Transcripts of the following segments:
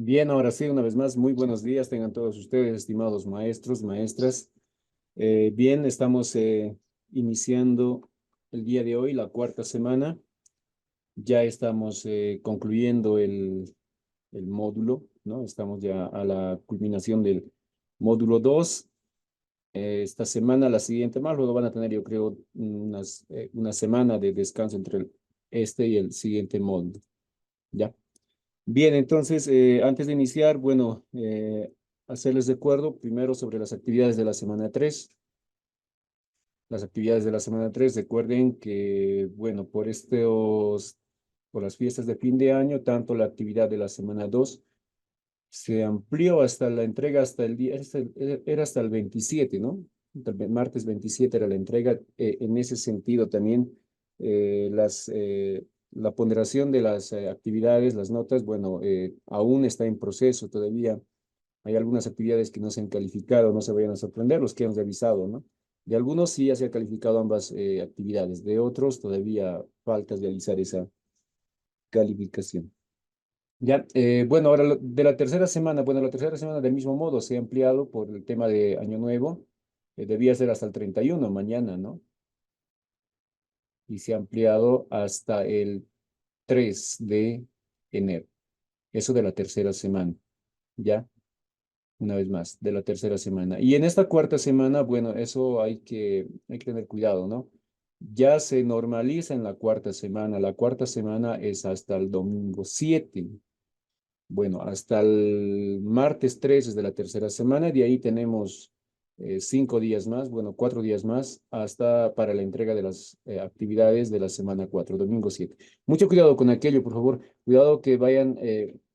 Bien, ahora sí, una vez más, muy buenos días tengan todos ustedes, estimados maestros, maestras. Bien, estamos iniciando el día de hoy la cuarta semana. Ya estamos concluyendo el módulo, ¿no? Estamos ya a la culminación del módulo 2. Esta semana, la siguiente más, luego van a tener, yo creo, una semana de descanso entre este y el siguiente módulo, ¿ya? Bien, entonces, antes de iniciar, bueno, hacerles recuerdo primero sobre las actividades de la semana 3. Las actividades de la semana 3, recuerden que, bueno, por las fiestas de fin de año, tanto la actividad de la semana 2 se amplió hasta la entrega, hasta el día, era hasta el 27, ¿no? El martes 27 era la entrega. En ese sentido también, la ponderación de las actividades, las notas, bueno, aún está en proceso todavía. Hay algunas actividades que no se han calificado, no se vayan a sorprender los que han revisado, ¿no? De algunos sí ya se ha calificado ambas actividades, de otros todavía falta realizar esa calificación. Ya, bueno, ahora de la tercera semana, bueno, la tercera semana del mismo modo se ha ampliado por el tema de Año Nuevo. Debía ser hasta el 31 mañana, ¿no? Y se ha ampliado hasta el 3 de enero. Eso de la tercera semana, ¿ya? Una vez más, de la tercera semana. Y en esta cuarta semana, bueno, eso hay que tener cuidado, ¿no? Ya se normaliza en la cuarta semana. La cuarta semana es hasta el domingo 7. Bueno, hasta el martes 3 es de la tercera semana, y de ahí tenemos 5 días más, bueno, 4 días más, hasta para la entrega de las actividades de la semana 4, domingo 7. Mucho cuidado con aquello, por favor. Cuidado que vayan,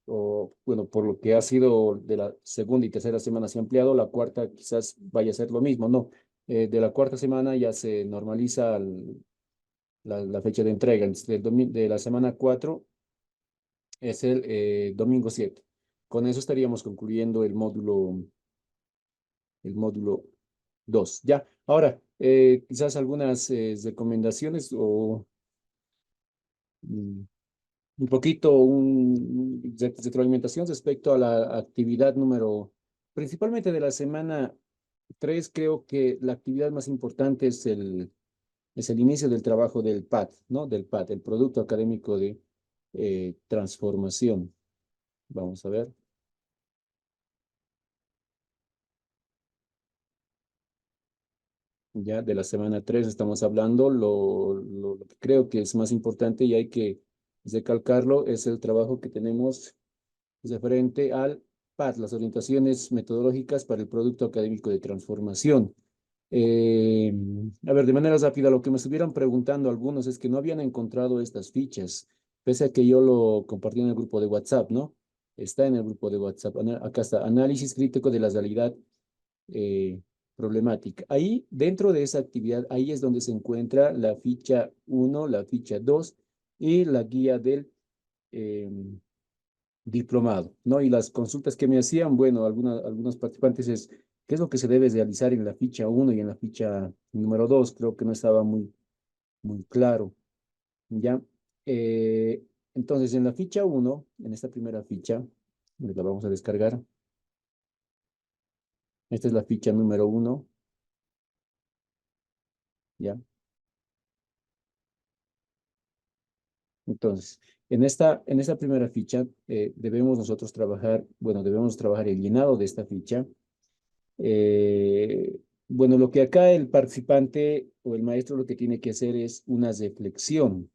bueno, por lo que ha sido de la segunda y tercera semana se ha ampliado, la cuarta quizás vaya a ser lo mismo, no. De la cuarta semana ya se normaliza la fecha de entrega. Entonces, de la semana 4 es el domingo 7. Con eso estaríamos concluyendo el módulo 2. Ya, ahora, quizás algunas recomendaciones o mm, un poquito retroalimentación respecto a la actividad principalmente de la semana 3. Creo que la actividad más importante es el inicio del trabajo del PAT, ¿no? Del PAT, el Producto Académico de Transformación. Vamos a ver. Ya de la semana 3 estamos hablando. Lo que creo que es más importante y hay que recalcarlo es el trabajo que tenemos referente al PAT, las orientaciones metodológicas para el producto académico de transformación. Eh, a ver, de manera rápida, lo que me estuvieron preguntando algunos es que no habían encontrado estas fichas, pese a que yo lo compartí en el grupo de WhatsApp, ¿no? Está en el grupo de WhatsApp. Acá está, análisis crítico de la realidad eh, problemática. Ahí, dentro de esa actividad, ahí es donde se encuentra la ficha 1, la ficha 2 y la guía del eh, diplomado, ¿no? Y las consultas que me hacían, bueno, algunos participantes es, ¿qué es lo que se debe realizar en la ficha 1 y en la ficha número 2? Creo que no estaba muy claro, ¿ya? Eh, entonces, en la ficha 1, en esta primera ficha, la vamos a descargar. Esta es la ficha número 1, ¿ya? Entonces, en esta primera ficha debemos nosotros trabajar, bueno, debemos trabajar el llenado de esta ficha. Eh, bueno, lo que acá el participante o el maestro lo que tiene que hacer es una reflexión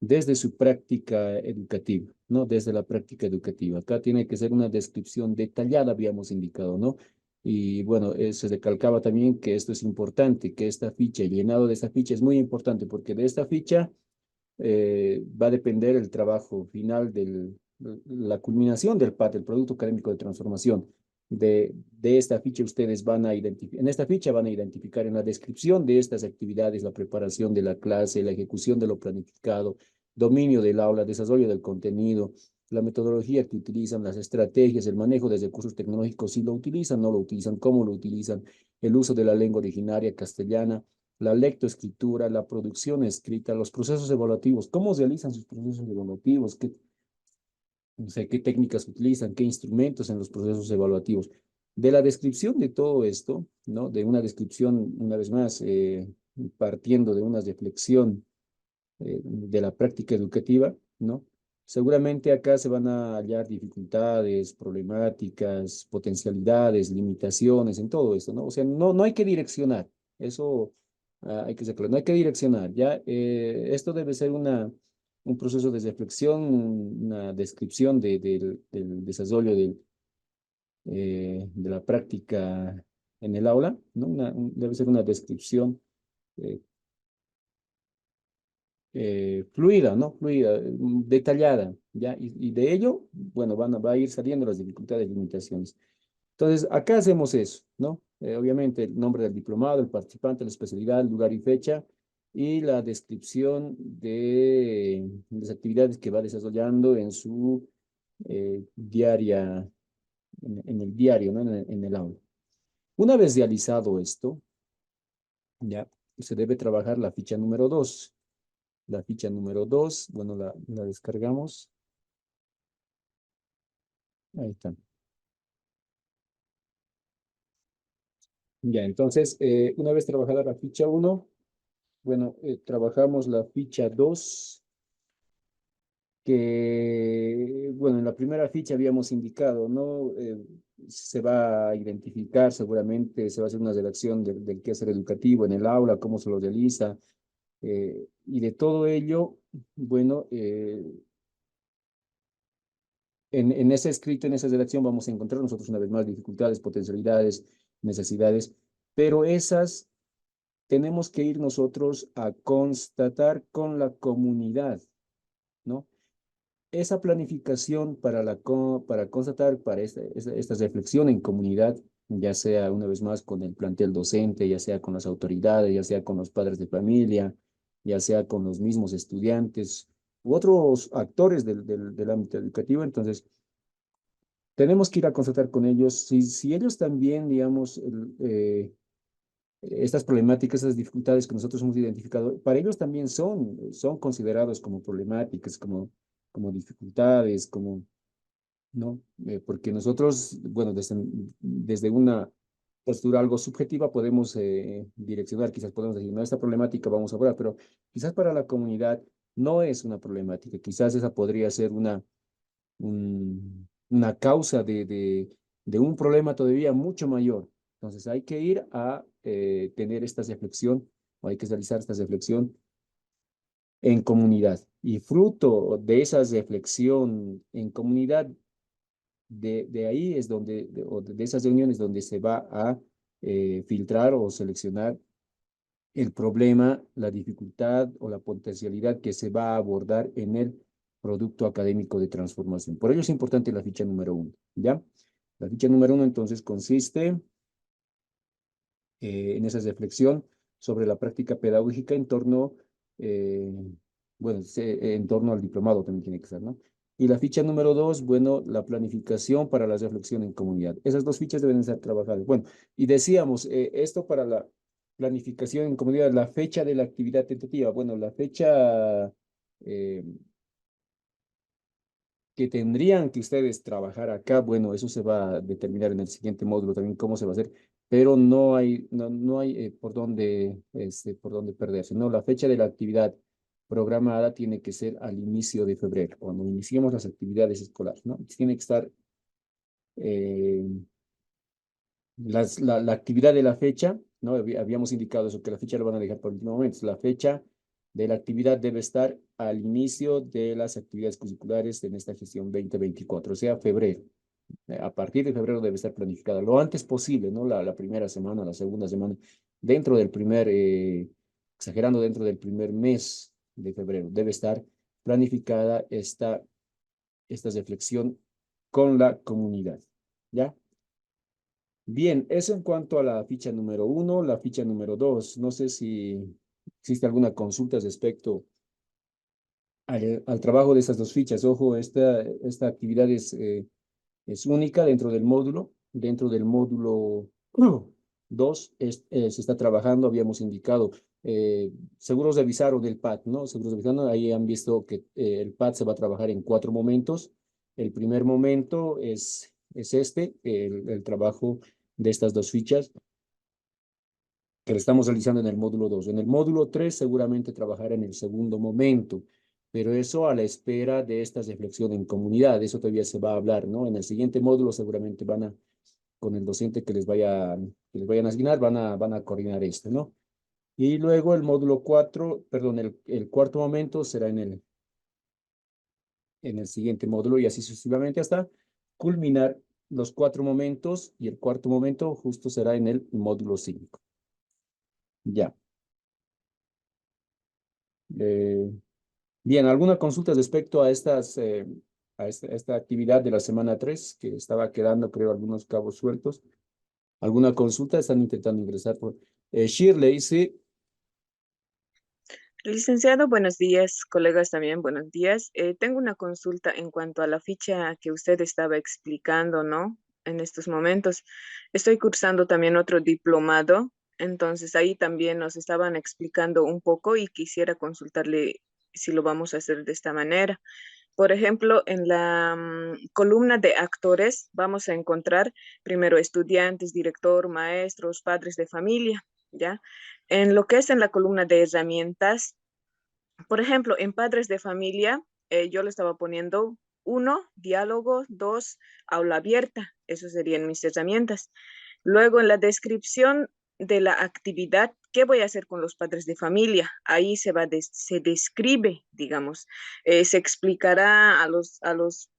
desde su práctica educativa, ¿no? Desde la práctica educativa. Acá tiene que ser una descripción detallada, habíamos indicado, ¿no? Y bueno, se recalcaba también que esto es importante, que esta ficha, el llenado de esta ficha es muy importante porque de esta ficha va a depender el trabajo final la culminación del PAT, el Producto Académico de Transformación. De esta ficha ustedes van a identificar, en esta ficha van a identificar en la descripción de estas actividades, la preparación de la clase, la ejecución de lo planificado, dominio del aula, desarrollo del contenido, la metodología que utilizan, las estrategias, el manejo de recursos tecnológicos, si lo utilizan, no lo utilizan, cómo lo utilizan, el uso de la lengua originaria castellana, la lectoescritura, la producción escrita, los procesos evaluativos. ¿Cómo realizan sus procesos evaluativos? no sé qué técnicas utilizan, qué instrumentos en los procesos evaluativos. De la descripción de todo esto, ¿no? De una descripción, una vez más, partiendo de una reflexión de la práctica educativa, ¿no? Seguramente acá se van a hallar dificultades, problemáticas, potencialidades, limitaciones en todo esto, ¿no? O sea, no hay que direccionar, eso hay que ser claro, no hay que direccionar, ¿ya? Esto debe ser un proceso de reflexión, una descripción del desarrollo de la práctica en el aula, ¿no? Debe ser una descripción eh, fluida, ¿no? Fluida, detallada, ¿ya? Y de ello, bueno, va a ir saliendo las dificultades y limitaciones. Entonces, acá hacemos eso, ¿no? Obviamente, el nombre del diplomado, el participante, la especialidad, el lugar y fecha, y la descripción de las actividades que va desarrollando en su diaria, en el diario, ¿no? En el aula. Una vez realizado esto, ya, se debe trabajar la ficha número 2. La ficha número 2, bueno, la descargamos. Ahí está. Ya, entonces, una vez trabajada la ficha uno, bueno, trabajamos la ficha 2, que, bueno, en la primera ficha habíamos indicado, ¿no? Se va a identificar seguramente, se va a hacer una redacción del quehacer educativo en el aula, cómo se lo realiza, y de todo ello, bueno, en ese escrito, en esa redacción vamos a encontrar nosotros una vez más dificultades, potencialidades, necesidades, pero esas tenemos que ir nosotros a constatar con la comunidad, ¿no? Esa planificación para constatar, para esta reflexión en comunidad, ya sea una vez más con el plantel docente, ya sea con las autoridades, ya sea con los padres de familia, ya sea con los mismos estudiantes u otros actores del ámbito educativo, entonces tenemos que ir a constatar con ellos si ellos también, digamos, estas problemáticas, esas dificultades que nosotros hemos identificado, para ellos también son considerados como problemáticas, como dificultades, ¿no? Porque nosotros, bueno, desde una postura algo subjetiva podemos direccionar, quizás podemos decir, no, esta problemática vamos a hablar, pero quizás para la comunidad no es una problemática, quizás esa podría ser una causa de un problema todavía mucho mayor. Entonces hay que ir a tener esta reflexión, o hay que realizar esta reflexión en comunidad. Y fruto de esa reflexión en comunidad, de ahí es donde, de esas reuniones donde se va a filtrar o seleccionar el problema, la dificultad o la potencialidad que se va a abordar en el producto académico de transformación. Por ello es importante la ficha número 1, ¿ya? La ficha número 1 entonces consiste en esa reflexión sobre la práctica pedagógica en torno, eh, bueno, en torno al diplomado también tiene que ser, ¿no? Y la ficha número 2, bueno, la planificación para la reflexión en comunidad. Esas dos fichas deben ser trabajadas. Bueno, y decíamos, esto para la planificación en comunidad, la fecha de la actividad tentativa. Bueno, la fecha eh, que tendrían que ustedes trabajar acá, bueno, eso se va a determinar en el siguiente módulo también cómo se va a hacer, pero no hay por dónde perderse, ¿no? La fecha de la actividad programada tiene que ser al inicio de febrero, cuando iniciemos las actividades escolares, ¿no? Tiene que estar eh, la actividad de la fecha, ¿no? Habíamos indicado eso, que la fecha lo van a dejar por el último momento. La fecha de la actividad debe estar al inicio de las actividades curriculares en esta gestión 2024, o sea, febrero. A partir de febrero debe estar planificada lo antes posible, ¿no? La primera semana, la segunda semana, dentro del exagerando dentro del primer mes de febrero, debe estar planificada esta reflexión con la comunidad, ¿ya? Bien, eso en cuanto a la ficha número 1, la ficha número 2. No sé si existe alguna consulta respecto al trabajo de estas dos fichas. Ojo, esta actividad es única dentro del módulo. Dentro del módulo 2 se está trabajando, habíamos indicado, seguros revisaron el PAD, ¿no? Seguros revisaron, ahí han visto que el PAD se va a trabajar en 4 momentos. El primer momento es este, el trabajo de estas dos fichas que lo estamos realizando en el módulo 2. En el módulo 3 seguramente trabajará en el segundo momento, pero eso a la espera de esta reflexión en comunidad, eso todavía se va a hablar, ¿no? En el siguiente módulo seguramente con el docente que les vayan a asignar, van a coordinar esto, ¿no? Y luego el módulo 4, perdón, el cuarto momento será en el siguiente módulo y así sucesivamente hasta culminar los 4 momentos y el cuarto momento justo será en el módulo 5. Ya. Eh, Bien, ¿alguna consulta respecto a a esta actividad de la semana 3 que estaba quedando, creo, algunos cabos sueltos? ¿Alguna consulta? Están intentando ingresar por... Shirley, sí. Licenciado, buenos días, colegas también, buenos días. Tengo una consulta en cuanto a la ficha que usted estaba explicando, ¿no? En estos momentos. Estoy cursando también otro diplomado, entonces ahí también nos estaban explicando un poco y quisiera consultarle si lo vamos a hacer de esta manera. Por ejemplo, en la columna de actores vamos a encontrar primero estudiantes, director, maestros, padres de familia, ¿ya? En lo que es en la columna de herramientas, por ejemplo, en padres de familia, yo le estaba poniendo uno, diálogo, dos, aula abierta. Eso serían mis herramientas. Luego, en la descripción de la actividad, ¿qué voy a hacer con los padres de familia? Ahí se describe, digamos, se explicará a los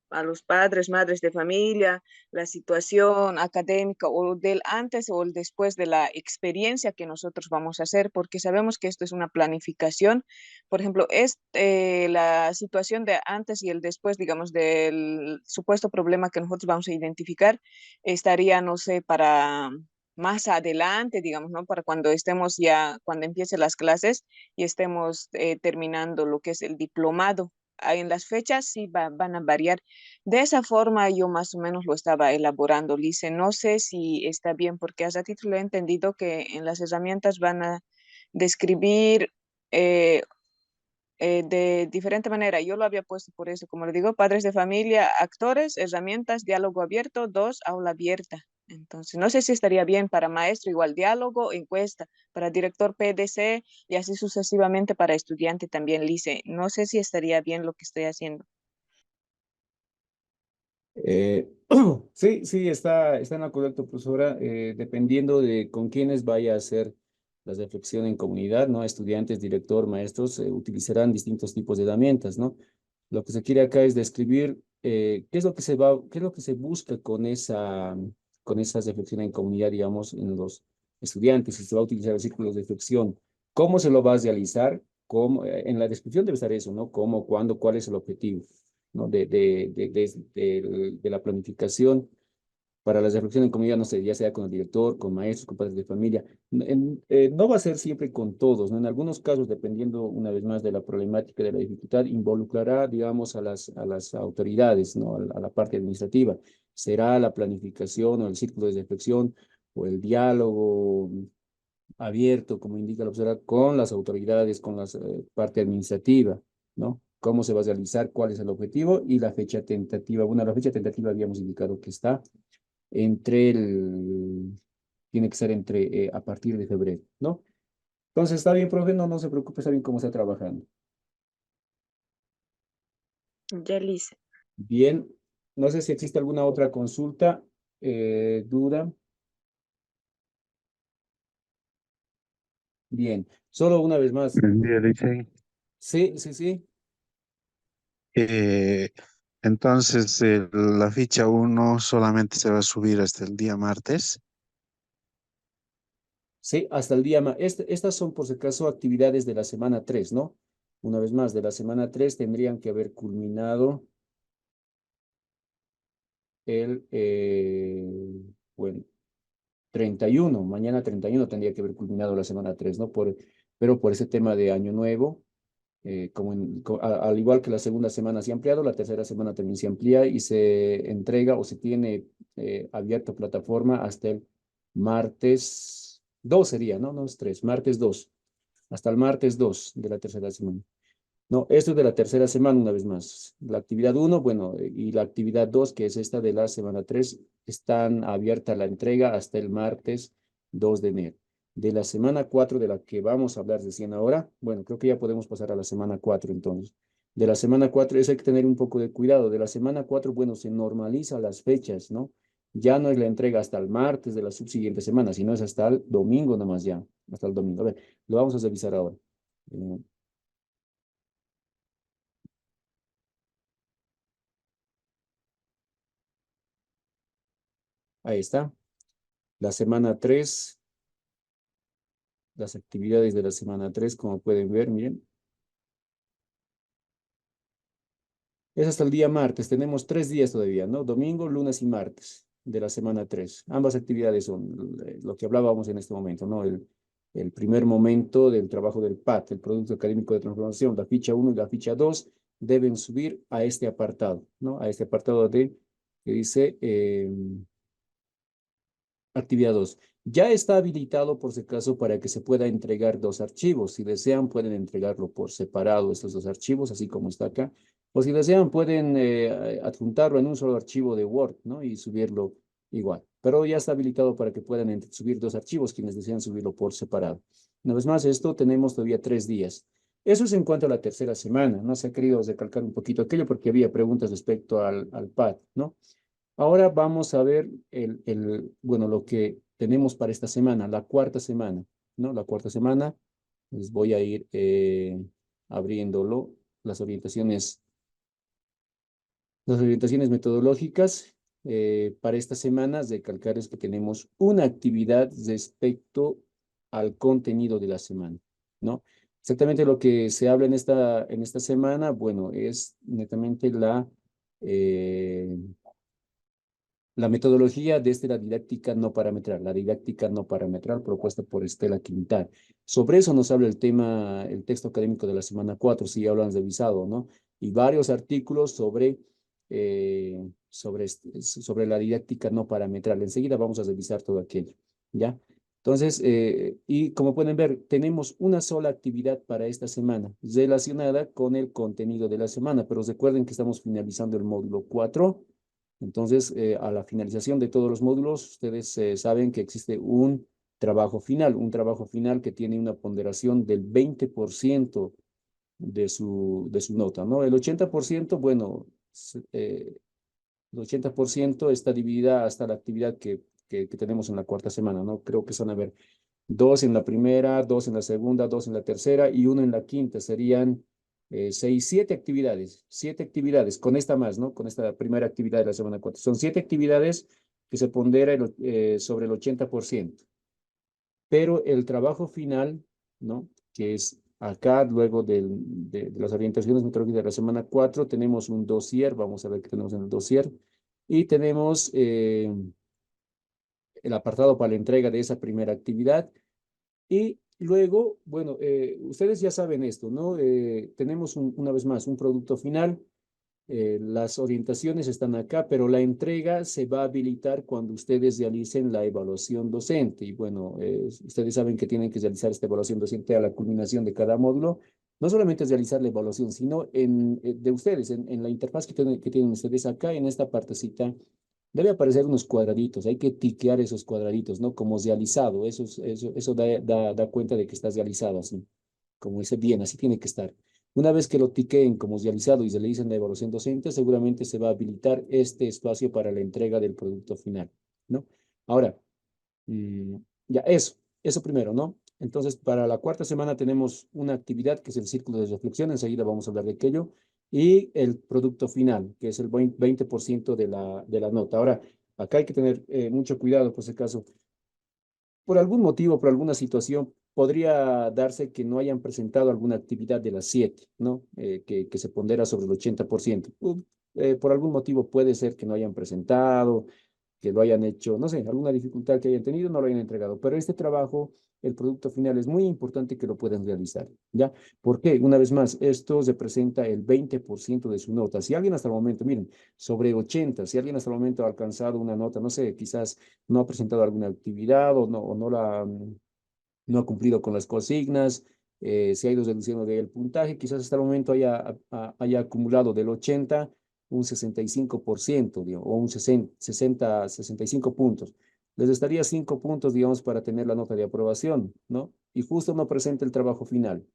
padres, madres de familia, la situación académica o del antes o el después de la experiencia que nosotros vamos a hacer, porque sabemos que esto es una planificación. Por ejemplo, es la situación de antes y el después, digamos, del supuesto problema que nosotros vamos a identificar, estaría, no sé, para más adelante, digamos, ¿no? Para cuando estemos ya, cuando empiecen las clases y estemos terminando lo que es el diplomado. Ahí en las fechas sí van a variar. De esa forma yo más o menos lo estaba elaborando, Lice. No sé si está bien, porque hace ratito lo he entendido que en las herramientas van a describir eh, de diferente manera. Yo lo había puesto por eso, como le digo, padres de familia, actores, herramientas, diálogo abierto, dos, aula abierta. Entonces, no sé si estaría bien para maestro, igual diálogo, encuesta, para director PDC y así sucesivamente para estudiante también, Lice. No sé si estaría bien lo que estoy haciendo. Eh, sí, sí, está en lo correcto, profesora. Dependiendo de con quiénes vaya a hacer la reflexión en comunidad, ¿no? Estudiantes, director, maestros, utilizarán distintos tipos de herramientas, ¿no? Lo que se quiere acá es describir qué es lo que qué es lo que se busca con esa reflexión en comunidad, digamos, en los estudiantes, si se va a utilizar el círculo de reflexión, cómo se lo va a realizar, en la descripción debe estar eso, ¿no? Cómo, cuándo, cuál es el objetivo. ¿No? De la planificación para la reflexión en comunidad, no sé, ya sea con el director, con maestros, con padres de familia. No va a ser siempre con todos, ¿no? En algunos casos, dependiendo una vez más de la problemática, de la dificultad, involucrará, digamos, a las autoridades, ¿no? A la parte administrativa. Será la planificación o el círculo de reflexión o el diálogo abierto, como indica la profesora, con las autoridades, con la parte administrativa, ¿no? Cómo se va a realizar, cuál es el objetivo y la fecha tentativa. Bueno, la fecha tentativa habíamos indicado que está entre tiene que ser a partir de febrero, ¿no? Entonces, está bien, profe, no se preocupe, está bien cómo está trabajando. Ya, Lice. Bien, no sé si existe alguna otra consulta, duda. Bien, solo una vez más. Buen día, Licey. Sí, sí, sí. Eh, entonces, la ficha uno solamente se va a subir hasta el día martes. Sí, hasta el día más. Estas son, por si acaso, actividades de la semana 3, ¿no? Una vez más, de la semana 3 tendrían que haber culminado el, bueno, 31. Mañana 31 tendría que haber culminado la semana 3, ¿no? Pero por ese tema de Año Nuevo, al igual que la segunda semana se ha ampliado, la tercera semana también se amplía y se entrega o se tiene abierta plataforma hasta el martes 2 sería, ¿no? No es 3, martes 2, hasta el martes 2 de la tercera semana. No, esto es de la tercera semana, una vez más. La actividad uno, bueno, y la actividad 2, que es esta de la semana 3, están abierta la entrega hasta el martes 2 de enero. De la semana 4, de la que vamos a hablar recién ahora, bueno, creo que ya podemos pasar a la semana 4 entonces. De la semana 4, eso hay que tener un poco de cuidado. De la semana 4, bueno, se normaliza las fechas, ¿no? Ya no es la entrega hasta el martes de la subsiguiente semana, sino es hasta el domingo nomás ya, hasta el domingo. A ver, lo vamos a revisar ahora. Eh, Ahí está. La semana 3, las actividades de la semana 3, como pueden ver, miren, es hasta el día martes. Tenemos 3 días todavía, ¿no? Domingo, lunes y martes de la semana 3. Ambas actividades son lo que hablábamos en este momento, ¿no? El primer momento del trabajo del PAT, el Producto Académico de Transformación, la ficha 1 y la ficha 2 deben subir a este apartado, ¿no? A este apartado que dice actividad 2. Ya está habilitado por si acaso para que se pueda entregar dos archivos. Si desean, pueden entregarlo por separado estos dos archivos, así como está acá. O si desean, pueden adjuntarlo en un solo archivo de Word, ¿no? Y subirlo igual. Pero ya está habilitado para que puedan subir dos archivos quienes desean subirlo por separado. Una vez más, esto tenemos todavía 3 días. Eso es en cuanto a la tercera semana. No se ha querido recalcar un poquito aquello porque había preguntas respecto al PAD, ¿no? Ahora vamos a ver bueno, lo que tenemos para esta semana, la cuarta semana, ¿no? La cuarta semana, les voy a ir abriéndolo, las orientaciones, las orientaciones metodológicas para estas semanas. Recalcar es que tenemos una actividad respecto al contenido de la semana, ¿no? Exactamente lo que se habla en esta semana, bueno, es netamente la metodología desde la didáctica no parametral, la didáctica no parametral propuesta por Estela Quintal. Sobre eso nos habla el tema, el texto académico de la semana 4, si ya lo han revisado, ¿no? Y varios artículos sobre la didáctica no parametral. Enseguida vamos a revisar todo aquello, ¿ya? Entonces, y como pueden ver, tenemos una sola actividad para esta semana relacionada con el contenido de la semana, pero recuerden que estamos finalizando el módulo 4. Entonces, a la finalización de todos los módulos, ustedes saben que existe un trabajo final que tiene una ponderación del 20% de su nota, ¿no? El 80%, bueno, el 80% está dividida hasta la actividad que tenemos en la cuarta semana, ¿no? Creo que son, a ver, 2 en la primera, 2 en la segunda, 2 en la tercera y 1 en la quinta. Serían 6, 7 actividades. 7 actividades, con esta más, ¿no? Con esta primera actividad de la semana 4. Son 7 actividades que se pondera sobre el 80%. Pero el trabajo final, ¿no? Que es acá, luego de las orientaciones metodológicas de la semana 4, tenemos un dossier. Vamos a ver qué tenemos en el dossier. Y tenemos el apartado para la entrega de esa primera actividad. Y luego, bueno, ustedes ya saben esto, ¿no? Tenemos una vez más un producto final. Las orientaciones están acá, pero la entrega se va a habilitar cuando ustedes realicen la evaluación docente. Y bueno, ustedes saben que tienen que realizar esta evaluación docente a la culminación de cada módulo. No solamente es realizar la evaluación, sino de ustedes, en la interfaz que tienen ustedes acá, en esta partecita, debe aparecer unos cuadraditos. Hay que tiquear esos cuadraditos, ¿no? Como realizado. Eso da cuenta de que está realizado así. Como dice bien, así tiene que estar. Una vez que lo tiqueen como realizado y se le dicen la evaluación docente, seguramente se va a habilitar este espacio para la entrega del producto final, ¿no? Ahora, mm, ya eso primero, ¿no? Entonces, para la cuarta semana tenemos una actividad que es el círculo de reflexión. Enseguida vamos a hablar de aquello. Y el producto final, que es el 20% de la nota. Ahora, acá hay que tener mucho cuidado, por si acaso. Por algún motivo, por alguna situación, podría darse que no hayan presentado alguna actividad de las 7, ¿no? Que se pondera sobre el 80%. Por algún motivo puede ser que no hayan presentado, que lo hayan hecho, no sé, alguna dificultad que hayan tenido, no lo hayan entregado. Pero este trabajo, el producto final, es muy importante que lo puedan realizar, ¿ya? ¿Por qué? Una vez más, esto representa el 20% de su nota. Si alguien hasta el momento, miren, sobre 80, si alguien hasta el momento ha alcanzado una nota, no sé, quizás no ha presentado alguna actividad o no ha cumplido con las consignas, se ha ido reduciendo de ahí el puntaje, quizás hasta el momento haya acumulado del 80 un 65%, digamos, o un 65 puntos. Les estaría 5 puntos, digamos, para tener la nota de aprobación, ¿no? Y justo no presenta el trabajo final.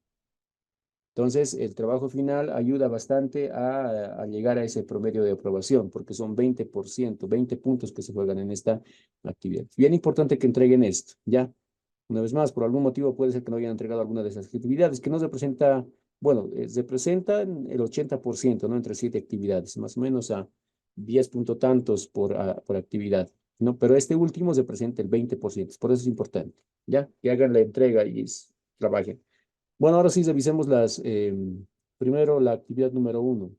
Entonces, el trabajo final ayuda bastante a llegar a ese promedio de aprobación, porque son 20%, 20 puntos que se juegan en esta actividad. Bien importante que entreguen esto, ¿ya? Una vez más, por algún motivo puede ser que no hayan entregado alguna de esas actividades, que no representa, bueno, representan el 80%, ¿no? Entre 7 actividades, más o menos a 10 punto tantos por actividad, ¿no? Pero este último representa el 20%, por eso es importante, ¿ya? Que hagan la entrega y trabajen. Bueno, ahora sí revisemos primero la actividad número uno.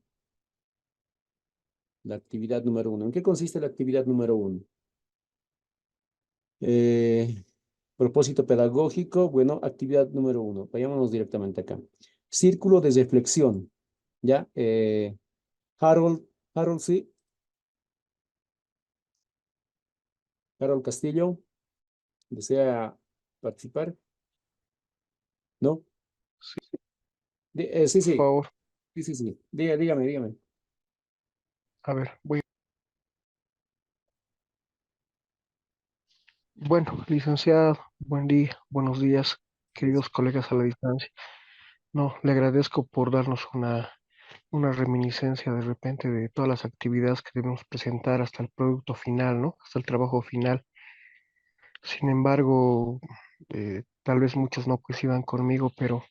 La actividad número uno. ¿En qué consiste la actividad número uno? Eh, Propósito pedagógico. Bueno, actividad número uno. Vayámonos directamente acá. Círculo de reflexión. ¿Ya? Harold, sí. Harold Castillo. ¿Desea participar? ¿No? Sí, Sí, por sí. favor. Sí, sí, sí. Dígame. A ver, voy. Bueno, licenciado, buen día, buenos días, queridos colegas a la distancia. No, le agradezco por darnos una reminiscencia de repente de todas las actividades que debemos presentar hasta el producto final, ¿no? Hasta el trabajo final. Sin embargo, tal vez muchos no coincidan conmigo, pero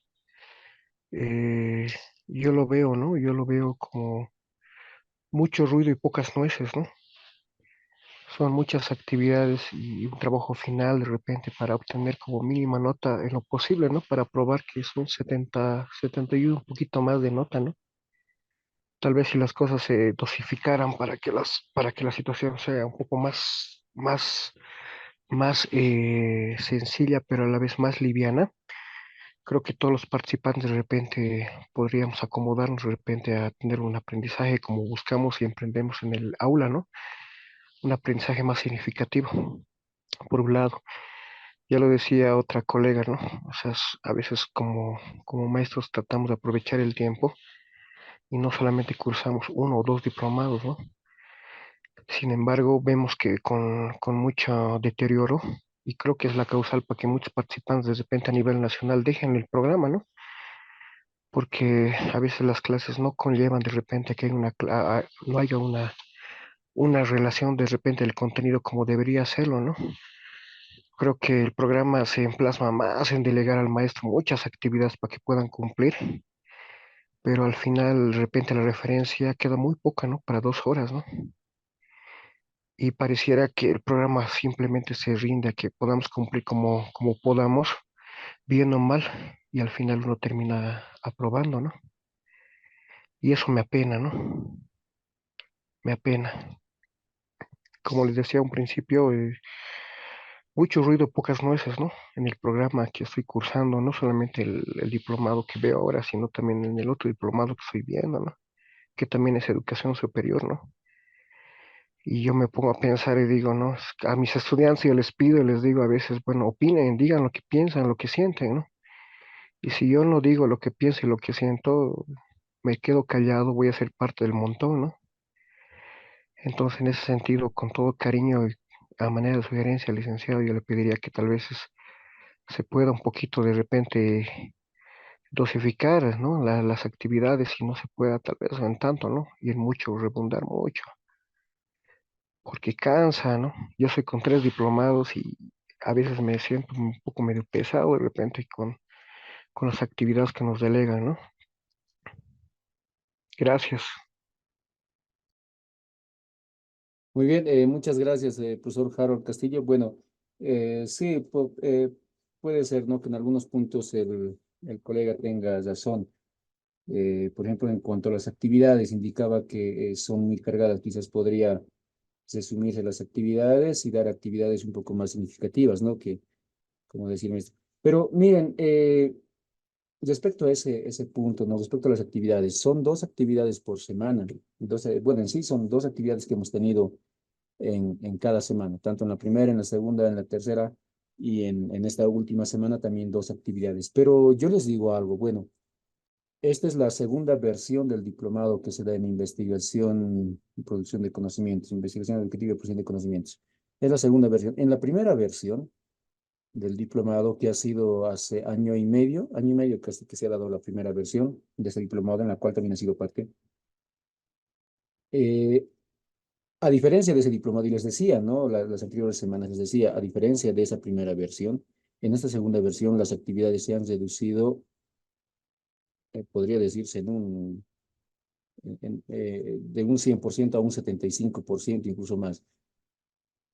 eh, yo lo veo, ¿no? Yo lo veo como mucho ruido y pocas nueces, ¿no? Son muchas actividades y un trabajo final de repente para obtener como mínima nota en lo posible, ¿no? Para probar que es un 70, 71, un poquito más de nota, ¿no? Tal vez si las cosas se dosificaran para que la situación sea un poco más sencilla, pero a la vez más liviana, creo que todos los participantes de repente podríamos acomodarnos de repente a tener un aprendizaje como buscamos y emprendemos en el aula, ¿no? Un aprendizaje más significativo, por un lado. Ya lo decía otra colega, ¿no? O sea, a veces como maestros tratamos de aprovechar el tiempo y no solamente cursamos uno o dos diplomados, ¿no? Sin embargo, vemos que con mucho deterioro, y creo que es la causal para que muchos participantes de repente a nivel nacional dejen el programa, ¿no? Porque a veces las clases no conllevan de repente que hay no haya una relación de repente del contenido como debería serlo, ¿no? Creo que el programa se plasma más en delegar al maestro muchas actividades para que puedan cumplir, pero al final de repente la referencia queda muy poca, ¿no? Para 2 horas, ¿no? Y pareciera que el programa simplemente se rinde a que podamos cumplir como podamos, bien o mal, y al final uno termina aprobando, ¿no? Y eso me apena, ¿no? Me apena. Como les decía a un principio, mucho ruido, pocas nueces, ¿no? En el programa que estoy cursando, no solamente el diplomado que veo ahora, sino también en el otro diplomado que estoy viendo, ¿no? Que también es educación superior, ¿no? Y yo me pongo a pensar y digo, ¿no? A mis estudiantes yo les pido y les digo a veces, bueno, opinen, digan lo que piensan, lo que sienten, ¿no? Y si yo no digo lo que pienso y lo que siento, me quedo callado, voy a ser parte del montón, ¿no? Entonces, en ese sentido, con todo cariño y a manera de sugerencia, licenciado, yo le pediría que tal vez se pueda un poquito de repente dosificar, ¿no? Las actividades y no se pueda tal vez en tanto, ¿no? Ir mucho, rebundar mucho, porque cansa, ¿no? Yo soy con 3 diplomados y a veces me siento un poco medio pesado de repente con las actividades que nos delegan, ¿no? Gracias. Muy bien, muchas gracias, profesor Harold Castillo. Bueno, sí, puede ser, ¿no? Que en algunos puntos el colega tenga razón. Por ejemplo, en cuanto a las actividades, indicaba que son muy cargadas, quizás podría resumirse las actividades y dar actividades un poco más significativas, ¿no? Que, como decir maestro. Pero miren, respecto a ese punto, ¿no? Respecto a las actividades, son 2 actividades por semana. Entonces, bueno, en sí son 2 actividades que hemos tenido en cada semana, tanto en la primera, en la segunda, en la tercera. y en esta última semana también 2 actividades. Pero yo les digo algo, bueno, esta es la segunda versión del diplomado que se da en investigación y producción de conocimientos, investigación educativa y producción de conocimientos. Es la segunda versión. En la primera versión del diplomado, que ha sido hace año y medio casi que se ha dado la primera versión de ese diplomado, en la cual también ha sido parte. Eh, a diferencia de ese diplomado, y les decía, ¿no? Las anteriores semanas les decía, a diferencia de esa primera versión, en esta segunda versión las actividades se han reducido, podría decirse, de un 100% a un 75%, incluso más.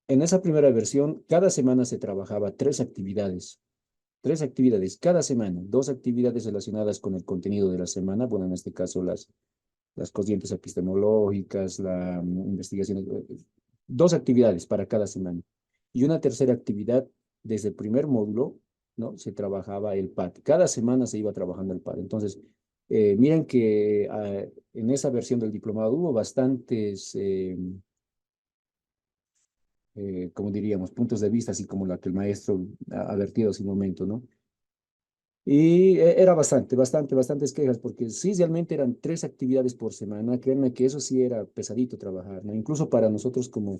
En esa primera versión, cada semana se trabajaba 3 actividades cada semana, 2 actividades relacionadas con el contenido de la semana, bueno, en este caso las corrientes epistemológicas, la investigación, 2 actividades para cada semana. Y una tercera actividad, desde el primer módulo, ¿no? Se trabajaba el PAD. Cada semana se iba trabajando el PAD. Entonces, miren que en esa versión del diplomado hubo bastantes, como diríamos, puntos de vista, así como la que el maestro ha vertido hace un momento, ¿no? Y era bastantes quejas, porque sí, realmente eran 3 actividades por semana. Créanme que eso sí era pesadito trabajar, ¿no? Incluso para nosotros como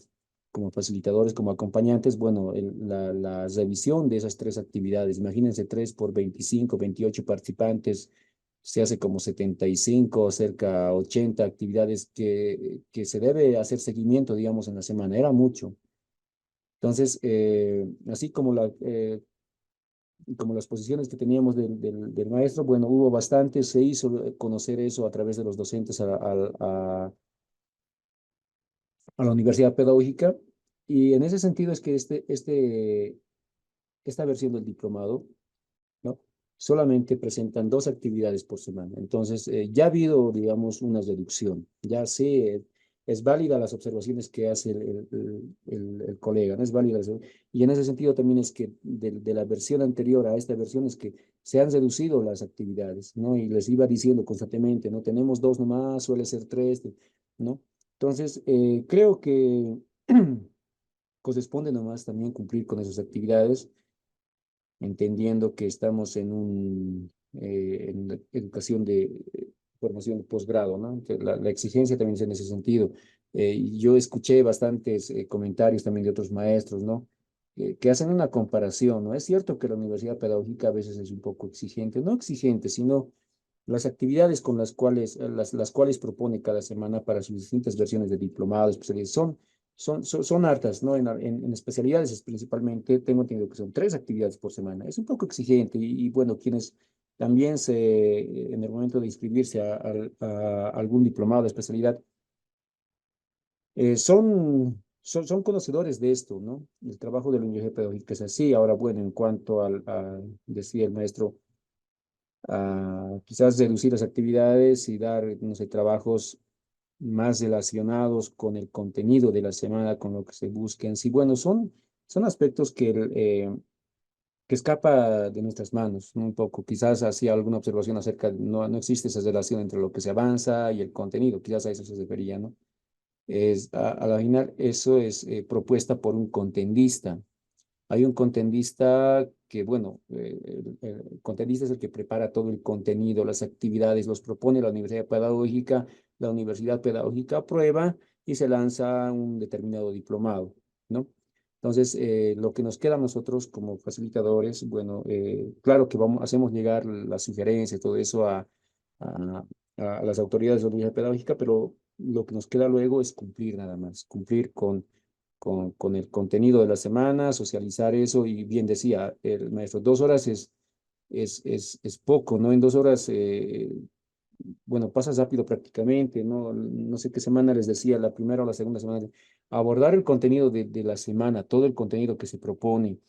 facilitadores, como acompañantes, bueno, la revisión de esas 3 actividades, imagínense 3 por 25, 28 participantes, se hace como 75, cerca 80 actividades que se debe hacer seguimiento, digamos, en la semana. Era mucho. Entonces, así como las posiciones que teníamos del maestro, bueno, hubo bastante, se hizo conocer eso a través de los docentes a la Universidad Pedagógica, y en ese sentido es que esta versión del diplomado, ¿no? Solamente presentan 2 actividades por semana. Entonces, ya ha habido, digamos, una reducción. Ya sí, es válida las observaciones que hace el colega, ¿no? Es válida. Y en ese sentido también es que de la versión anterior a esta versión es que se han reducido las actividades, ¿no? Y les iba diciendo constantemente, ¿no? Tenemos 2 nomás, suele ser 3, ¿no? Entonces, creo que corresponde nomás también cumplir con esas actividades, entendiendo que estamos en la educación de formación de posgrado, ¿no? Que la exigencia también es en ese sentido. Y yo escuché bastantes comentarios también de otros maestros, ¿no? Que hacen una comparación, ¿no? Es cierto que la universidad pedagógica a veces es un poco exigente, no exigente, sino las actividades con las cuales propone cada semana para sus distintas versiones de diplomado, especialidades, son hartas, ¿no? En especialidades principalmente, tengo entendido que son 3 actividades por semana. Es un poco exigente y bueno, quienes también en el momento de inscribirse a algún diplomado de especialidad, son conocedores de esto, ¿no? El trabajo de la Universidad Pedagógica es así. Ahora, bueno, en cuanto decía el maestro, a quizás reducir las actividades y dar, no sé, trabajos más relacionados con el contenido de la semana, con lo que se busquen. Sí, bueno, son aspectos que escapa de nuestras manos, ¿no? Un poco. Quizás hacía alguna observación acerca, no existe esa relación entre lo que se avanza y el contenido, quizás a eso se refería, ¿no? A la final, eso es propuesta por un contendista. Hay un contendista que, bueno, el contendista es el que prepara todo el contenido, las actividades, los propone la Universidad Pedagógica aprueba y se lanza un determinado diplomado, ¿no? Entonces, lo que nos queda a nosotros como facilitadores, bueno, claro que hacemos llegar las sugerencias, todo eso a, a las autoridades de la Universidad Pedagógica, pero lo que nos queda luego es cumplir nada más, cumplir con el contenido de la semana, socializar eso, y bien decía el maestro, 2 horas es poco, ¿no? En 2 horas, bueno, pasas rápido prácticamente, ¿no? No sé qué semana les decía, la primera o la segunda semana, abordar el contenido de la semana, todo el contenido que se propone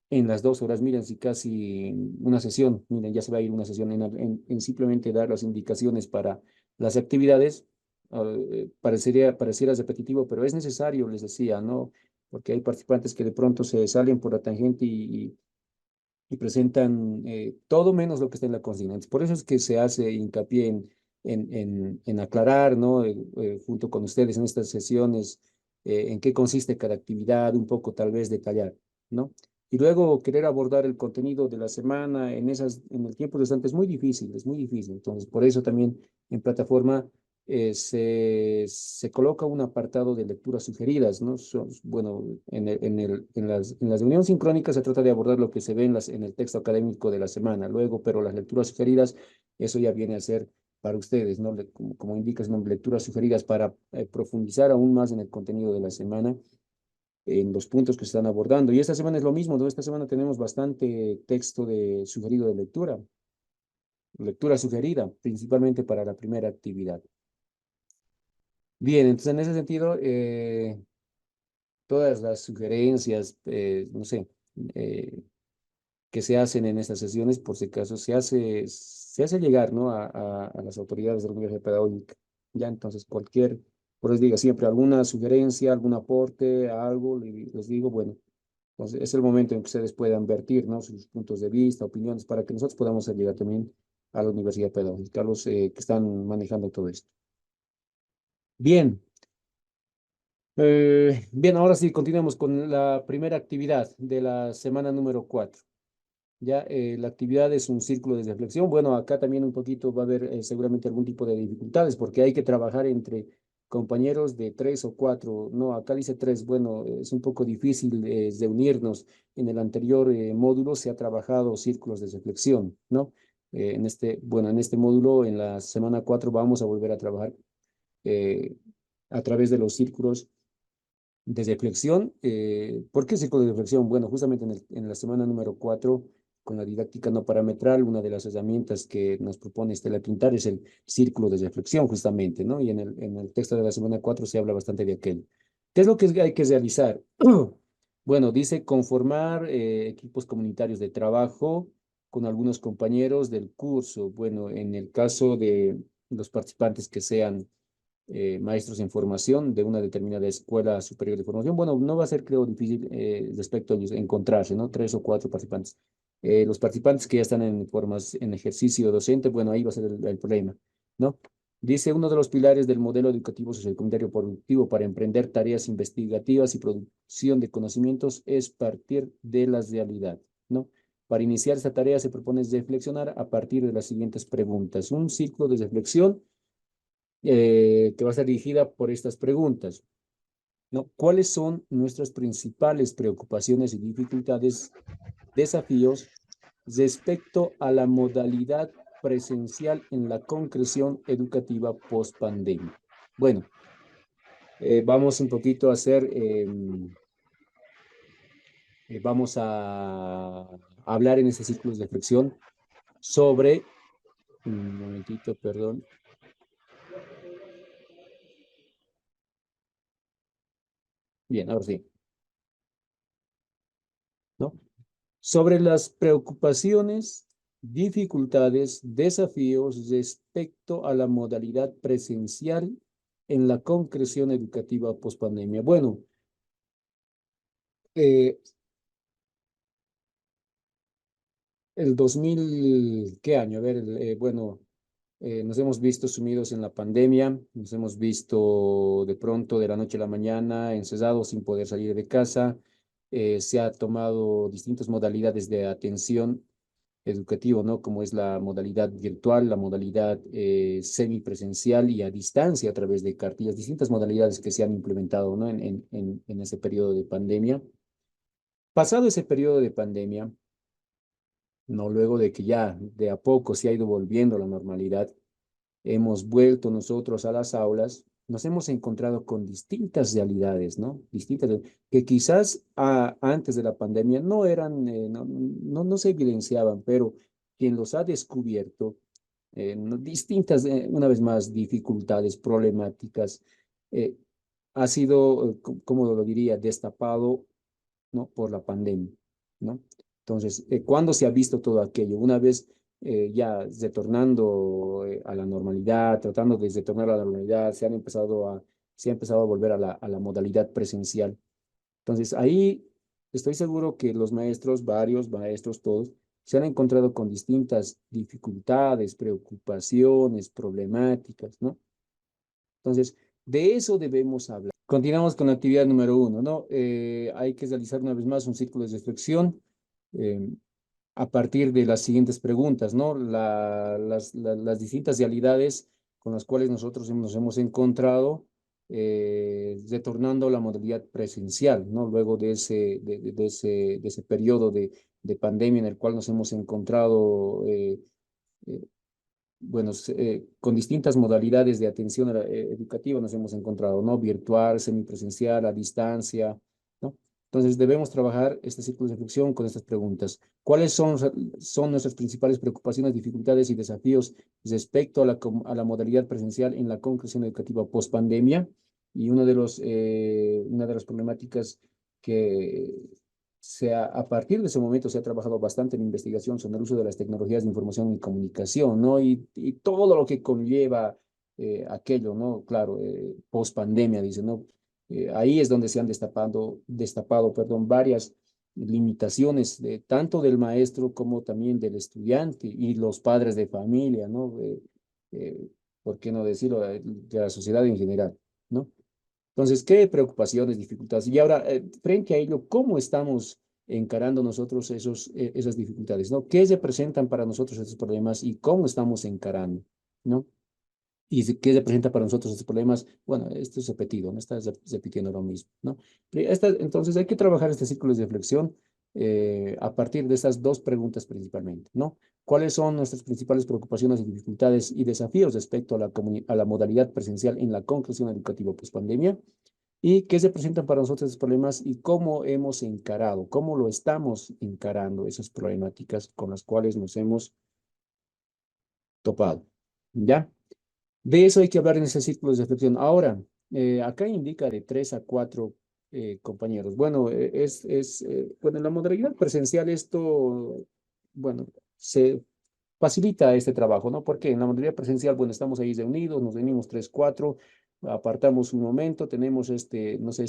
en las 2 horas, miren, si casi una sesión, miren, ya se va a ir una sesión en simplemente dar las indicaciones para las actividades. Pareciera repetitivo, pero es necesario, les decía, ¿no? Porque hay participantes que de pronto se salen por la tangente y presentan todo menos lo que está en la consigna. Por eso es que se hace hincapié en aclarar, ¿no? Junto con ustedes en estas sesiones, en qué consiste cada actividad, un poco tal vez detallar, ¿no? Y luego querer abordar el contenido de la semana en el tiempo restante es muy difícil, es muy difícil. Entonces, por eso también en plataforma se coloca un apartado de lecturas sugeridas, ¿no? Bueno, en las reuniones sincrónicas se trata de abordar lo que se ve en el texto académico de la semana. Luego, pero las lecturas sugeridas, eso ya viene a ser para ustedes, ¿no? Como indicas, ¿no? Lecturas sugeridas para profundizar aún más en el contenido de la semana, en los puntos que se están abordando. Y esta semana es lo mismo, ¿no? Esta semana tenemos bastante texto sugerido de lectura sugerida, principalmente para la primera actividad. Bien, entonces en ese sentido, todas las sugerencias, no sé, que se hacen en estas sesiones, por si acaso, se hace llegar, ¿no? A las autoridades de la Universidad Pedagógica. Ya, entonces por eso diga siempre alguna sugerencia, algún aporte, algo, les digo, bueno, entonces es el momento en que ustedes puedan vertir, ¿no? Sus puntos de vista, opiniones, para que nosotros podamos hacer llegar también a la Universidad Pedagógica, a los que están manejando todo esto. Bien. Bien, ahora sí, continuamos con la primera actividad de la semana número 4. Ya, la actividad es un círculo de reflexión. Bueno, acá también un poquito va a haber seguramente algún tipo de dificultades porque hay que trabajar entre compañeros de 3 o 4. No, acá dice 3. Bueno, es un poco difícil de unirnos. En el anterior módulo se ha trabajado círculos de reflexión, ¿no? Bueno, en este módulo, en la semana 4, vamos a volver a trabajar eh, a través de los círculos de reflexión. ¿Por qué ciclo de reflexión? Bueno, justamente en la semana número 4, con la didáctica no parametral, una de las herramientas que nos propone Estela Pintar es el círculo de reflexión, justamente, ¿no? Y en el texto de la semana 4 se habla bastante de aquel. ¿Qué es lo que hay que realizar? Bueno, dice conformar equipos comunitarios de trabajo con algunos compañeros del curso. Bueno, en el caso de los participantes que sean maestros en formación de una determinada escuela superior de formación. Bueno, no va a ser, creo, difícil respecto a ellos encontrarse, ¿no? 3 o 4 participantes. Los participantes que ya están en ejercicio docente, bueno, ahí va a ser el problema, ¿no? Dice, uno de los pilares del modelo educativo sociocomunitario productivo para emprender tareas investigativas y producción de conocimientos es partir de la realidad, ¿no? Para iniciar esta tarea se propone reflexionar a partir de las siguientes preguntas. Un ciclo de reflexión que va a ser dirigida por estas preguntas, ¿no? ¿Cuáles son nuestras principales preocupaciones y dificultades, desafíos respecto a la modalidad presencial en la concreción educativa post pandemia? Bueno, vamos un poquito a hacer, vamos a hablar en este ciclo de reflexión sobre, un momentito, perdón. Bien, ahora sí, ¿no? Sobre las preocupaciones, dificultades, desafíos respecto a la modalidad presencial en la concreción educativa pospandemia. Bueno, eh, el 2000, ¿qué año? A ver, bueno, nos hemos visto sumidos en la pandemia, nos hemos visto de pronto de la noche a la mañana encerrados sin poder salir de casa. Se ha tomado distintas modalidades de atención educativo, ¿no? Como es la modalidad virtual, la modalidad semipresencial y a distancia a través de cartillas, distintas modalidades que se han implementado, ¿no? En ese periodo de pandemia. Pasado ese periodo de pandemia, ¿no? Luego de que ya de a poco se ha ido volviendo a la normalidad, hemos vuelto nosotros a las aulas, nos hemos encontrado con distintas realidades, ¿no? Distintas, que quizás antes de la pandemia no eran, no se evidenciaban, pero quien los ha descubierto, distintas, una vez más, dificultades, problemáticas, eh, ha sido, ¿cómo lo diría?, destapado, ¿no? Por la pandemia, ¿no? Entonces, ¿cuándo se ha visto todo aquello? Una vez ya retornando a la normalidad, tratando de retornar a la normalidad, se ha empezado a volver a la modalidad presencial. Entonces, ahí estoy seguro que los maestros, varios maestros, todos, se han encontrado con distintas dificultades, preocupaciones, problemáticas, ¿no? Entonces, de eso debemos hablar. Continuamos con la actividad número 1, ¿no? Hay que realizar una vez más un círculo de reflexión eh, a partir de las siguientes preguntas, ¿no? Las distintas realidades con las cuales nosotros nos hemos encontrado retornando a la modalidad presencial, ¿no? Luego de ese periodo de pandemia en el cual nos hemos encontrado eh, bueno, con distintas modalidades de atención educativa nos hemos encontrado, ¿no? Virtual, semipresencial, a distancia, ¿no? Entonces debemos trabajar este círculo de reflexión con estas preguntas. ¿Cuáles son nuestras principales preocupaciones, dificultades y desafíos respecto a la modalidad presencial en la conclusión educativa post-pandemia? Y una de las problemáticas que a partir de ese momento se ha trabajado bastante en investigación sobre el uso de las tecnologías de información y comunicación, ¿no? Y todo lo que conlleva aquello, ¿no? Claro, post pandemia, dice, ¿no? Ahí es donde se han destapado, perdón, varias limitaciones, tanto del maestro como también del estudiante y los padres de familia, ¿no? ¿Por qué no decirlo? De la sociedad en general, ¿no? Entonces, ¿qué preocupaciones, dificultades? Y ahora, frente a ello, ¿cómo estamos encarando nosotros esas dificultades, ¿no? ¿Qué representan para nosotros estos problemas y cómo estamos encarando, ¿no? ¿Y qué representa para nosotros estos problemas? Bueno, esto es repetido, no estás repitiendo lo mismo, ¿no? Entonces, hay que trabajar este círculo de reflexión a partir de estas dos preguntas principalmente, ¿no? ¿Cuáles son nuestras principales preocupaciones y dificultades y desafíos respecto a la modalidad presencial en la conclusión educativa post-pandemia? ¿Y qué se presentan para nosotros esos problemas y cómo hemos encarado, cómo lo estamos encarando esas problemáticas con las cuales nos hemos topado? ¿Ya? De eso hay que hablar en ese círculo de reflexión. Ahora, acá indica de 3 a 4 compañeros. Bueno, bueno, en la modalidad presencial esto, bueno, se facilita este trabajo, ¿no? Porque en la modalidad presencial, bueno, estamos ahí reunidos, nos reunimos 3, 4, apartamos un momento, tenemos no sé,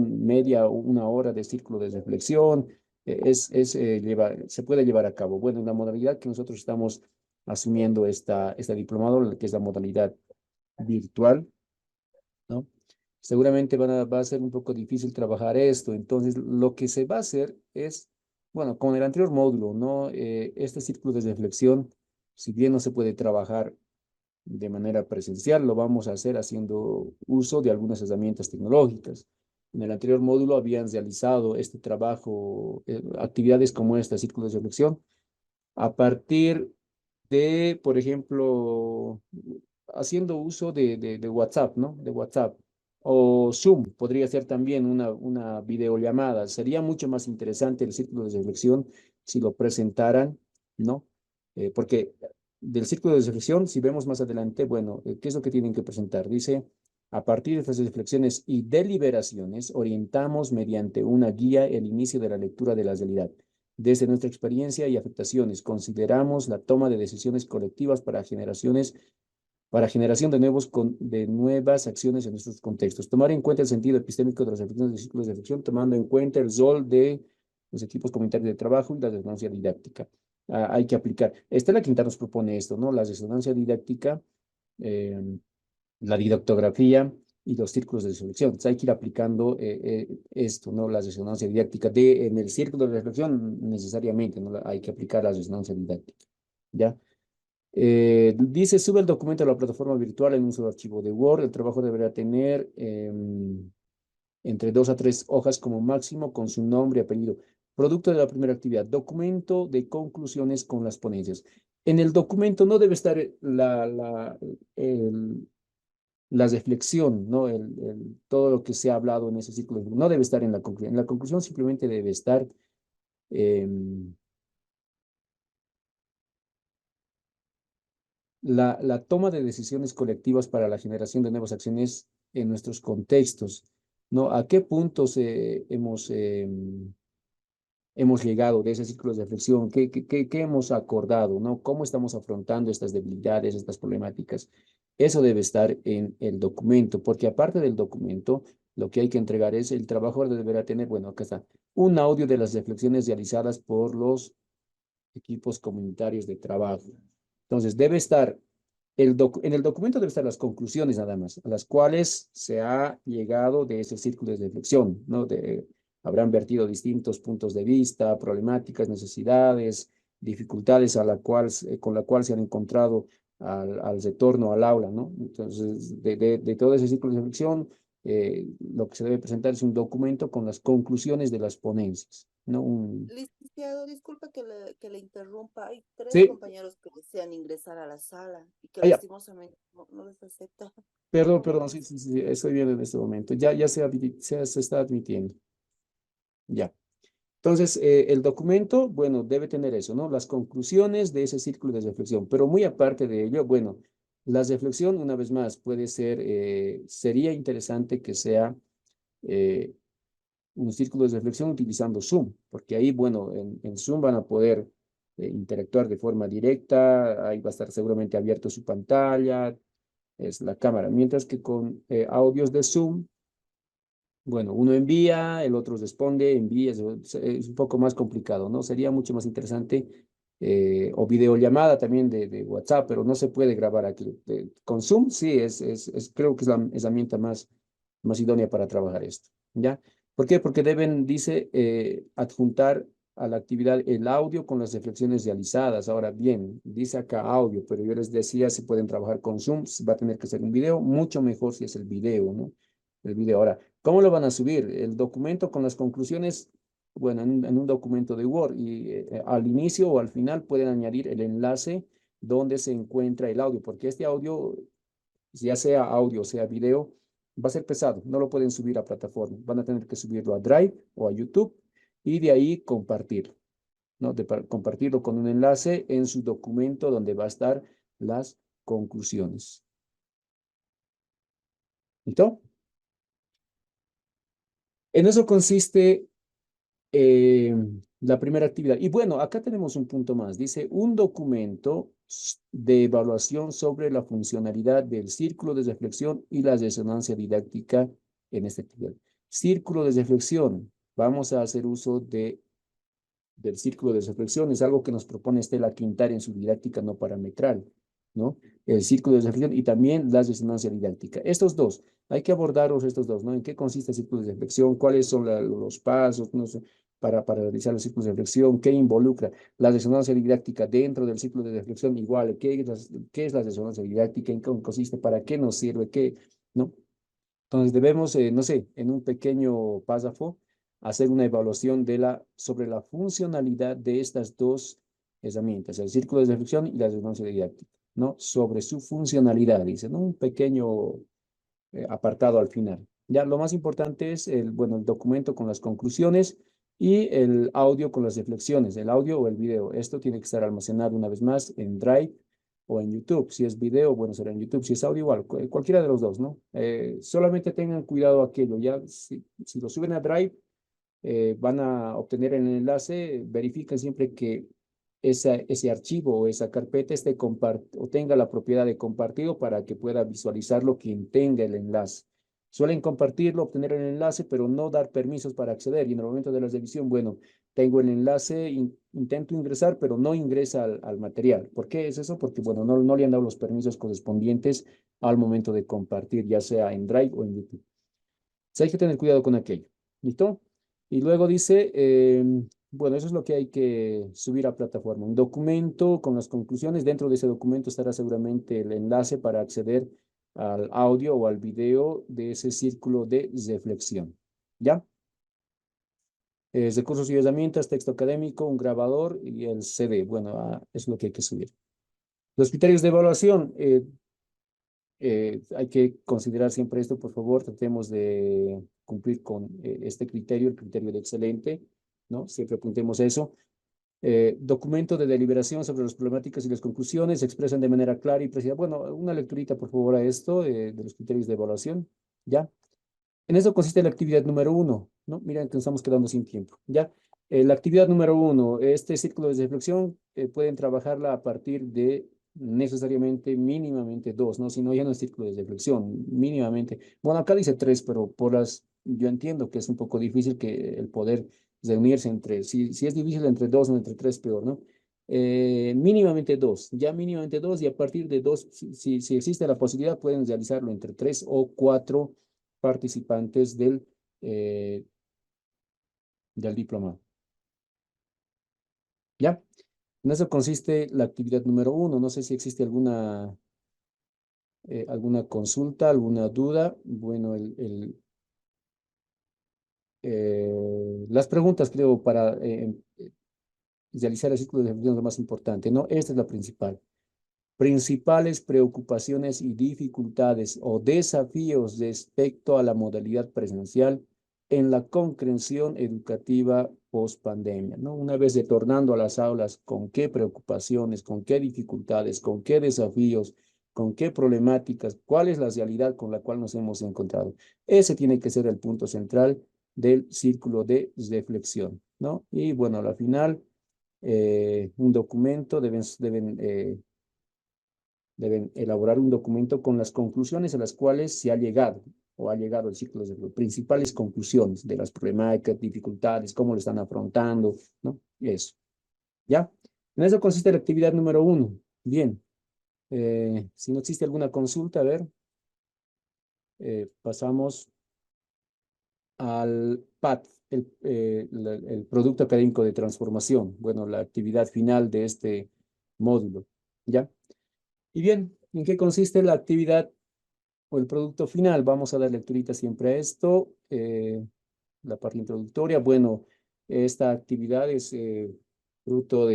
media o una hora de círculo de reflexión, se puede llevar a cabo. Bueno, en la modalidad que nosotros estamos asumiendo esta diplomado, que es la modalidad virtual, ¿no? Seguramente va a ser un poco difícil trabajar esto. Entonces, lo que se va a hacer es, bueno, con el anterior módulo, ¿no? Este círculo de reflexión, si bien no se puede trabajar de manera presencial, lo vamos a hacer haciendo uso de algunas herramientas tecnológicas. En el anterior módulo habían realizado este trabajo, actividades como esta, círculo de reflexión, a partir de, por ejemplo, haciendo uso de WhatsApp, ¿no? De WhatsApp. O Zoom, podría ser también una videollamada. Sería mucho más interesante el círculo de reflexión si lo presentaran, ¿no? Porque del círculo de reflexión, si vemos más adelante, bueno, ¿qué es lo que tienen que presentar? Dice, a partir de estas reflexiones y deliberaciones, orientamos mediante una guía el inicio de la lectura de la realidad. Desde nuestra experiencia y afectaciones, consideramos la toma de decisiones colectivas para generación de nuevas acciones en nuestros contextos. Tomar en cuenta el sentido epistémico de las reflexiones de círculos de reflexión, tomando en cuenta el rol de los equipos comunitarios de trabajo y la resonancia didáctica. Hay que aplicar. Estela Quintana nos propone esto, ¿no? La resonancia didáctica, eh, la didactografía y los círculos de reflexión. Entonces hay que ir aplicando esto, ¿no? La resonancia didáctica. En el círculo de reflexión necesariamente, ¿no? Hay que aplicar la resonancia didáctica, ¿ya? Dice, sube el documento a la plataforma virtual en un solo archivo de Word. El trabajo deberá tener entre 2 a 3 hojas como máximo con su nombre y apellido. Producto de la primera actividad, documento de conclusiones con las ponencias. En el documento no debe estar la reflexión, ¿no? Todo lo que se ha hablado en ese círculo, no debe estar en la conclusión. En la conclusión simplemente debe estar la toma de decisiones colectivas para la generación de nuevas acciones en nuestros contextos, ¿no? ¿A qué puntos hemos llegado de ese círculo de reflexión? ¿Qué hemos acordado, ¿no? ¿Cómo estamos afrontando estas debilidades, estas problemáticas? Eso debe estar en el documento, porque aparte del documento, lo que hay que entregar es el trabajador deberá tener, bueno, acá está, un audio de las reflexiones realizadas por los equipos comunitarios de trabajo. Entonces, debe estar En el documento deben estar las conclusiones nada más, a las cuales se ha llegado de ese círculo de reflexión, ¿no? Habrán vertido distintos puntos de vista, problemáticas, necesidades, dificultades con la cual se han encontrado al retorno al aula, ¿no? Entonces, de todo ese círculo de reflexión, lo que se debe presentar es un documento con las conclusiones de las ponencias, ¿no? Licenciado, disculpe que le interrumpa. Hay tres Sí, compañeros que desean ingresar a la sala y que ya. lastimosamente no les acepta. Perdón, ¿Cómo perdón, lo sí, hace? sí, sí, estoy bien en este momento. Ya se está admitiendo. Ya. Entonces, el documento, bueno, debe tener eso, ¿no? Las conclusiones de ese círculo de reflexión, pero muy aparte de ello, bueno, la reflexión, una vez más, puede ser, sería interesante que sea eh, un círculo de reflexión utilizando Zoom, porque ahí, bueno, en Zoom van a poder interactuar de forma directa, ahí va a estar seguramente abierto su pantalla, es la cámara, mientras que con audios de Zoom, bueno, uno envía, el otro responde, envía, es un poco más complicado, ¿no? Sería mucho más interesante, o videollamada también de WhatsApp, pero no se puede grabar aquí. Con Zoom sí, creo que es la herramienta más idónea para trabajar esto, ¿ya? ¿Por qué? Porque deben, dice, adjuntar a la actividad el audio con las reflexiones realizadas. Ahora bien, dice acá audio, pero yo les decía, si pueden trabajar con Zoom, va a tener que ser un video, mucho mejor si es el video, ¿no? El video. Ahora, ¿cómo lo van a subir? El documento con las conclusiones, bueno, en un documento de Word y al inicio o al final pueden añadir el enlace donde se encuentra el audio, porque este audio, ya sea audio o sea video, va a ser pesado, no lo pueden subir a plataforma, van a tener que subirlo a Drive o a YouTube y de ahí compartirlo, ¿no? Compartirlo con un enlace en su documento donde va a estar las conclusiones. ¿Listo? En eso consiste eh, la primera actividad. Y bueno, acá tenemos un punto más. Dice, un documento de evaluación sobre la funcionalidad del círculo de reflexión y la resonancia didáctica en esta actividad. Círculo de reflexión. Vamos a hacer uso del círculo de reflexión. Es algo que nos propone Estela Quintana en su didáctica no parametral, ¿no? El círculo de reflexión y también la resonancia didáctica. Estos dos, hay que abordarlos estos dos, ¿no? ¿En qué consiste el círculo de reflexión? ¿Cuáles son los pasos, no sé, para realizar el círculo de reflexión? ¿Qué involucra la resonancia didáctica dentro del círculo de reflexión? Igual, ¿qué es la resonancia didáctica? ¿En qué consiste? ¿Para qué nos sirve? ¿Qué, no? Entonces debemos, no sé, en un pequeño párrafo, hacer una evaluación sobre la funcionalidad de estas dos herramientas, el círculo de reflexión y la resonancia didáctica, ¿no? Sobre su funcionalidad, dice, ¿no? Un pequeño apartado al final. Ya, lo más importante es bueno, el documento con las conclusiones y el audio con las reflexiones, el audio o el video. Esto tiene que estar almacenado una vez más en Drive o en YouTube. Si es video, bueno, será en YouTube. Si es audio, igual, cualquiera de los dos, ¿no? Solamente tengan cuidado aquello, ya, si lo suben a Drive, van a obtener el enlace, verifiquen siempre que ese archivo o esa carpeta o tenga la propiedad de compartido para que pueda visualizarlo quien tenga el enlace. Suelen compartirlo, obtener el enlace, pero no dar permisos para acceder. Y en el momento de la revisión, bueno, tengo el enlace, intento ingresar, pero no ingresa al material. ¿Por qué es eso? Porque, bueno, no le han dado los permisos correspondientes al momento de compartir, ya sea en Drive o en YouTube. Entonces hay que tener cuidado con aquello. ¿Listo? Y luego dice, bueno, eso es lo que hay que subir a plataforma. Un documento con las conclusiones. Dentro de ese documento estará seguramente el enlace para acceder al audio o al video de ese círculo de reflexión. ¿Ya? Recursos y herramientas, texto académico, un grabador y el CD. Bueno, es lo que hay que subir. Los criterios de evaluación. Hay que considerar siempre esto, por favor, tratemos de cumplir con este criterio, el criterio de excelente, ¿no? Siempre apuntemos eso. Documento de deliberación sobre las problemáticas y las conclusiones, expresan de manera clara y precisa. Bueno, una lecturita, por favor, a esto, de los criterios de evaluación, ¿ya? En eso consiste la actividad número 1, ¿no? Miren que nos estamos quedando sin tiempo, ¿ya? La actividad número 1, este círculo de reflexión, pueden trabajarla a partir de necesariamente mínimamente 2, ¿no? Si no, ya no es círculo de reflexión, mínimamente. Bueno, acá dice 3, pero yo entiendo que es un poco difícil que el poder reunirse si es difícil entre 2 o entre 3, peor, ¿no? mínimamente dos, ya mínimamente dos, y a partir de dos, si existe la posibilidad, pueden realizarlo entre 3 o 4 participantes del diplomado. ¿Ya? En eso consiste la actividad número 1. No sé si existe alguna consulta, alguna duda. Bueno, las preguntas, creo, para realizar el ciclo de reflexión es lo más importante, ¿no? Esta es la principal. Principales preocupaciones y dificultades o desafíos respecto a la modalidad presencial en la comprensión educativa post pandemia, ¿no? Una vez retornando a las aulas, ¿con qué preocupaciones, con qué dificultades, con qué desafíos, con qué problemáticas, cuál es la realidad con la cual nos hemos encontrado? Ese tiene que ser el punto central del círculo de reflexión, ¿no? Y bueno, a la final, un documento deben elaborar un documento con las conclusiones a las cuales se ha llegado o ha llegado el ciclo de las principales conclusiones de las problemáticas, dificultades, cómo lo están afrontando, ¿no? Eso. ¿Ya? En eso consiste la actividad número 1. Bien. Si no existe alguna consulta, a ver, pasamos al PAT, el Producto Académico de Transformación. Bueno, la actividad final de este módulo. ¿Ya? Y bien, ¿en qué consiste la actividad o el producto final? Vamos a dar lecturita siempre a esto. La parte introductoria, bueno, esta actividad es fruto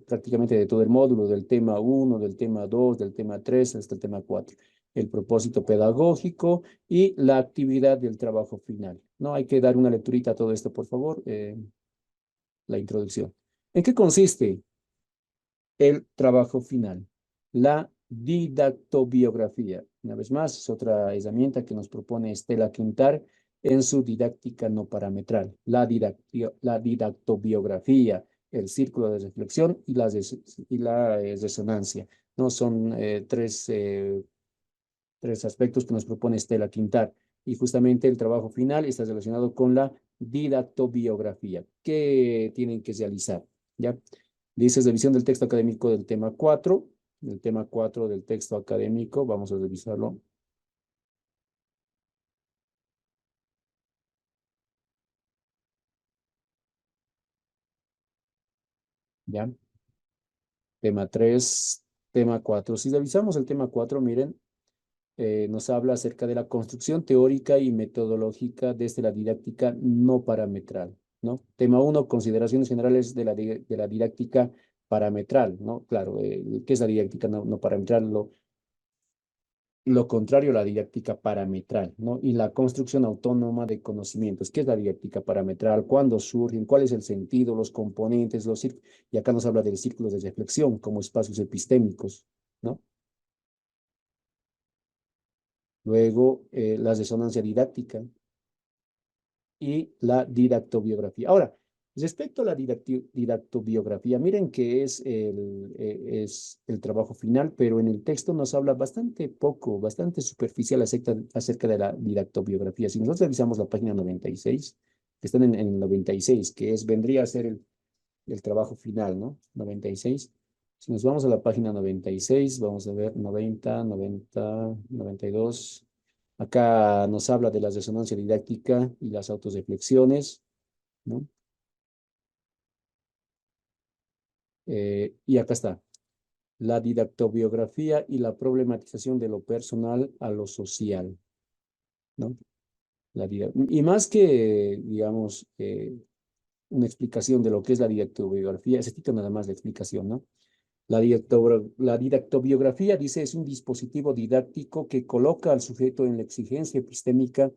prácticamente de todo el módulo, del tema 1, del tema 2, del tema 3, hasta el tema 4. El propósito pedagógico y la actividad del trabajo final. No hay que dar una lecturita a todo esto, por favor. La introducción. ¿En qué consiste el trabajo final? La didactobiografía. Una vez más, es otra herramienta que nos propone Estela Quintar en su didáctica no parametral. La didactobiografía, el círculo de reflexión y la resonancia. ¿No? Son tres aspectos que nos propone Estela Quintar. Y justamente el trabajo final está relacionado con la didactobiografía. ¿Qué tienen que realizar? ¿Ya? Dice revisión del texto académico del tema 4. El tema 4 del texto académico, vamos a revisarlo. ¿Ya? Tema 3, tema 4. Si revisamos el tema 4, miren, nos habla acerca de la construcción teórica y metodológica desde la didáctica no parametral, ¿no? Tema 1, consideraciones generales de la didáctica parametral, ¿no? Claro, ¿qué es la didáctica no parametral? Lo contrario a la didáctica parametral, ¿no? Y la construcción autónoma de conocimientos. ¿Qué es la didáctica parametral? ¿Cuándo surgen? ¿Cuál es el sentido? Los componentes, y acá nos habla del círculo de reflexión como espacios epistémicos, ¿no? Luego, la resonancia didáctica y la didactobiografía. Ahora, respecto a la didactobiografía, miren que es el trabajo final, pero en el texto nos habla bastante poco, bastante superficial acerca de la didactobiografía. Si nosotros revisamos la página 96, que están en el 96, vendría a ser el trabajo final, ¿no? 96. Si nos vamos a la página 96, vamos a ver 90, 90, 92. Acá nos habla de la resonancia didáctica y las autorreflexiones, ¿no? Y acá está, la didactobiografía y la problematización de lo personal a lo social, ¿no? Y más que, digamos, una explicación de lo que es la didactobiografía, ese título nada más de explicación, ¿no? La didactobiografía, dice, es un dispositivo didáctico que coloca al sujeto en la exigencia epistémica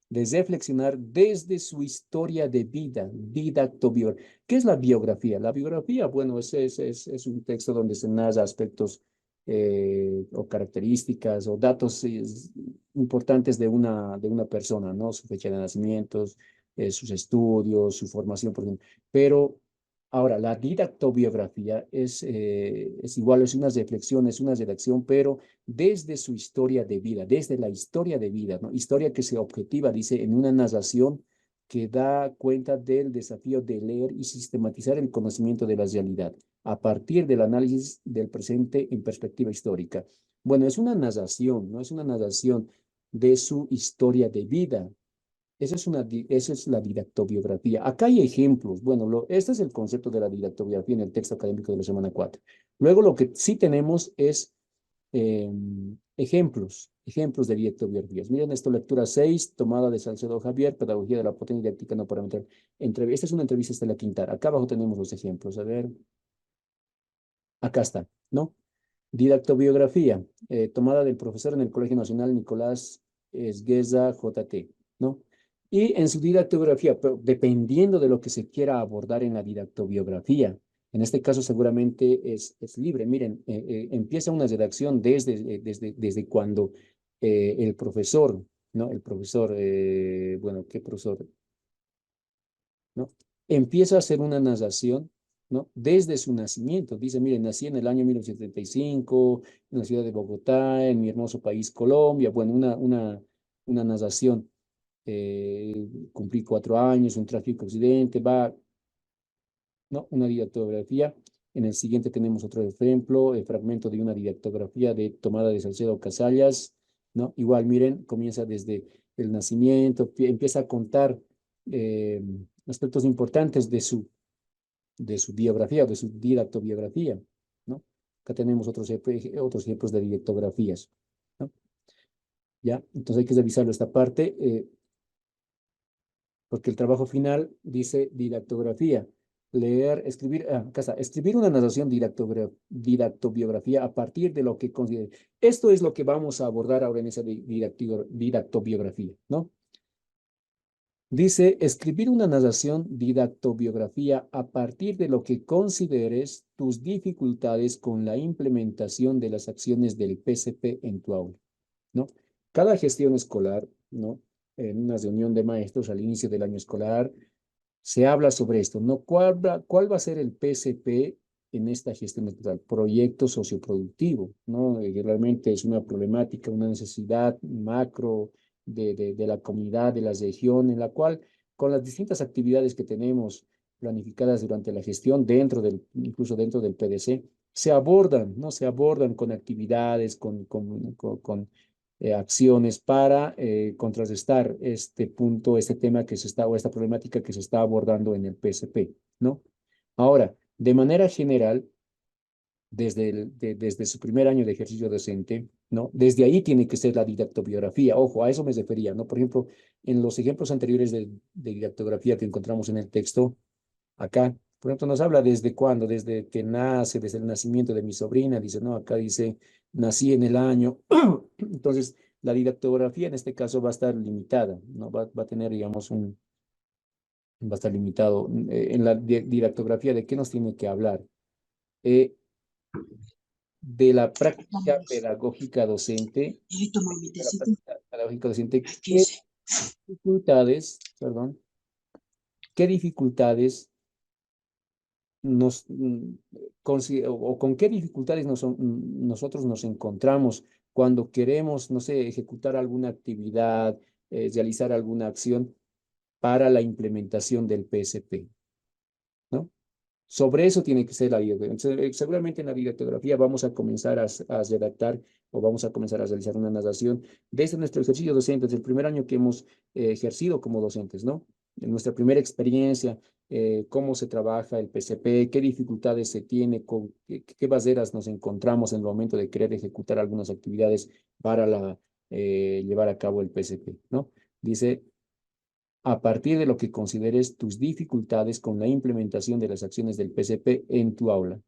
de reflexionar desde su historia de vida, didactobiografía. ¿Qué es la biografía? La biografía, bueno, es un texto donde se narra aspectos o características o datos importantes de una persona, ¿no? Su fecha de nacimiento, sus estudios, su formación, por ejemplo. Pero ahora, la didactobiografía es igual, es una reflexión, es una redacción, pero desde su historia de vida, desde la historia de vida, ¿no? Historia que se objetiva, dice, en una narración que da cuenta del desafío de leer y sistematizar el conocimiento de la realidad. a partir del análisis del presente en perspectiva histórica. Bueno, es una narración, ¿no? Es una narración de su historia de vida. Esa es la didactobiografía. Acá hay ejemplos. Bueno, este es el concepto de la didactobiografía en el texto académico de la semana 4. Luego lo que sí tenemos es ejemplos de didactobiografías. Miren esto, lectura 6, tomada de Salcedo Javier, Pedagogía de la Potencia Didáctica No Parametral. Esta es una entrevista, esta es la Quintana. Acá abajo tenemos los ejemplos. A ver, acá está, ¿no? Didactobiografía, tomada del profesor en el Colegio Nacional Nicolás Esgueza, JT, ¿no? Y en su didactobiografía, pero dependiendo de lo que se quiera abordar en la didactobiografía, en este caso seguramente es libre. Miren, empieza una redacción desde cuando el profesor, ¿no? El profesor, bueno, ¿qué profesor? ¿No? Empieza a hacer una narración, ¿no? Desde su nacimiento. Dice, miren, nací en el año 1975, en la ciudad de Bogotá, en mi hermoso país, Colombia. Bueno, una narración. Cumplí 4 años, un trágico accidente, va, ¿no? Una didactografía. En el siguiente tenemos otro ejemplo, el fragmento de una didactografía de tomada de Salcedo Casallas, ¿no? Igual, miren, comienza desde el nacimiento, empieza a contar eh, aspectos importantes de su biografía, de su didactobiografía, ¿no? Acá tenemos otros ejemplos de didactografías, ¿no? ¿Ya? Entonces hay que revisarlo esta parte, porque el trabajo final dice didactografía. Leer, escribir, acá está, escribir una narración didactobiografía a partir de lo que considere. Esto es lo que vamos a abordar ahora en esa didactobiografía, ¿no? Dice, escribir una narración didactobiografía a partir de lo que consideres tus dificultades con la implementación de las acciones del PCP en tu aula, ¿no? Cada gestión escolar, ¿no? En una reunión de maestros al inicio del año escolar, se habla sobre esto, ¿no? ¿Cuál va a ser el PCP en esta gestión escolar? Proyecto socioproductivo, ¿no? Que realmente es una problemática, una necesidad macro de la comunidad, de la región, en la cual con las distintas actividades que tenemos planificadas durante la gestión, incluso dentro del PDC, se abordan, ¿no? Se abordan con actividades, con acciones para contrarrestar este punto, este tema o esta problemática que se está abordando en el PSP, ¿no? Ahora, de manera general, desde su primer año de ejercicio docente, ¿no? Desde ahí tiene que ser la didactobiografía. Ojo, a eso me refería, ¿no? Por ejemplo, en los ejemplos anteriores de didactografía que encontramos en el texto, acá, por ejemplo, nos habla desde cuándo, desde que nace, desde el nacimiento de mi sobrina, dice, no, acá dice, nací en el año. Entonces, la didactografía en este caso va a estar limitada, ¿no? Va a tener, digamos, va a estar limitado. En la didactografía, ¿de qué nos tiene que hablar? De la práctica pedagógica docente, ¿qué dificultades, perdón, qué dificultades o con qué dificultades nosotros nos encontramos cuando queremos, no sé, ejecutar alguna actividad, realizar alguna acción para la implementación del PSP, ¿no? Sobre eso tiene que ser la didactografía. Entonces, seguramente en la didactografía vamos a comenzar a redactar o vamos a comenzar a realizar una narración desde nuestro ejercicio docente, desde el primer año que hemos ejercido como docentes, ¿no? En nuestra primera experiencia, cómo se trabaja el PCP, qué dificultades se tiene, qué barreras nos encontramos en el momento de querer ejecutar algunas actividades para llevar a cabo el PCP, ¿no? Dice, a partir de lo que consideres tus dificultades con la implementación de las acciones del PCP en tu aula.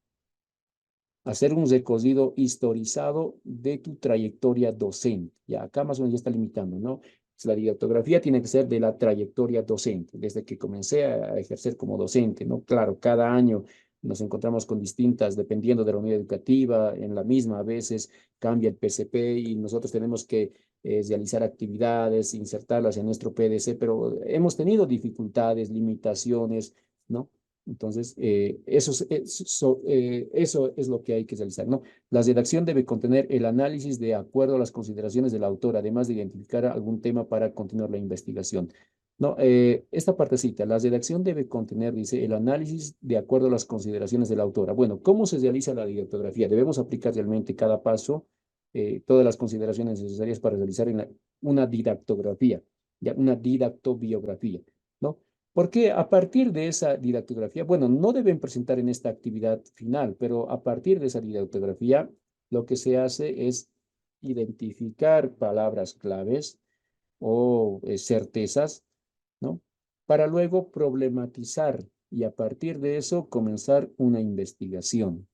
Hacer un recorrido historizado de tu trayectoria docente. Ya acá más o menos ya está limitando, ¿no? La didactografía tiene que ser de la trayectoria docente, desde que comencé a ejercer como docente, ¿no? Claro, cada año nos encontramos con distintas, dependiendo de la unidad educativa, en la misma a veces cambia el PCP y nosotros tenemos que realizar actividades, insertarlas en nuestro PDC, pero hemos tenido dificultades, limitaciones, ¿no? Entonces, eso es lo que hay que realizar, ¿no? La redacción debe contener el análisis de acuerdo a las consideraciones del autor, además de identificar algún tema para continuar la investigación. No, esta partecita, la redacción debe contener, dice, el análisis de acuerdo a las consideraciones de la autora. Bueno, ¿cómo se realiza la didactografía? Debemos aplicar realmente cada paso, todas las consideraciones necesarias para realizar una didactografía, ya, una didactobiografía, ¿no? Porque a partir de esa didactografía, bueno, no deben presentar en esta actividad final, pero a partir de esa didactografía, lo que se hace es identificar palabras claves o certezas, ¿no? Para luego problematizar y a partir de eso comenzar una investigación.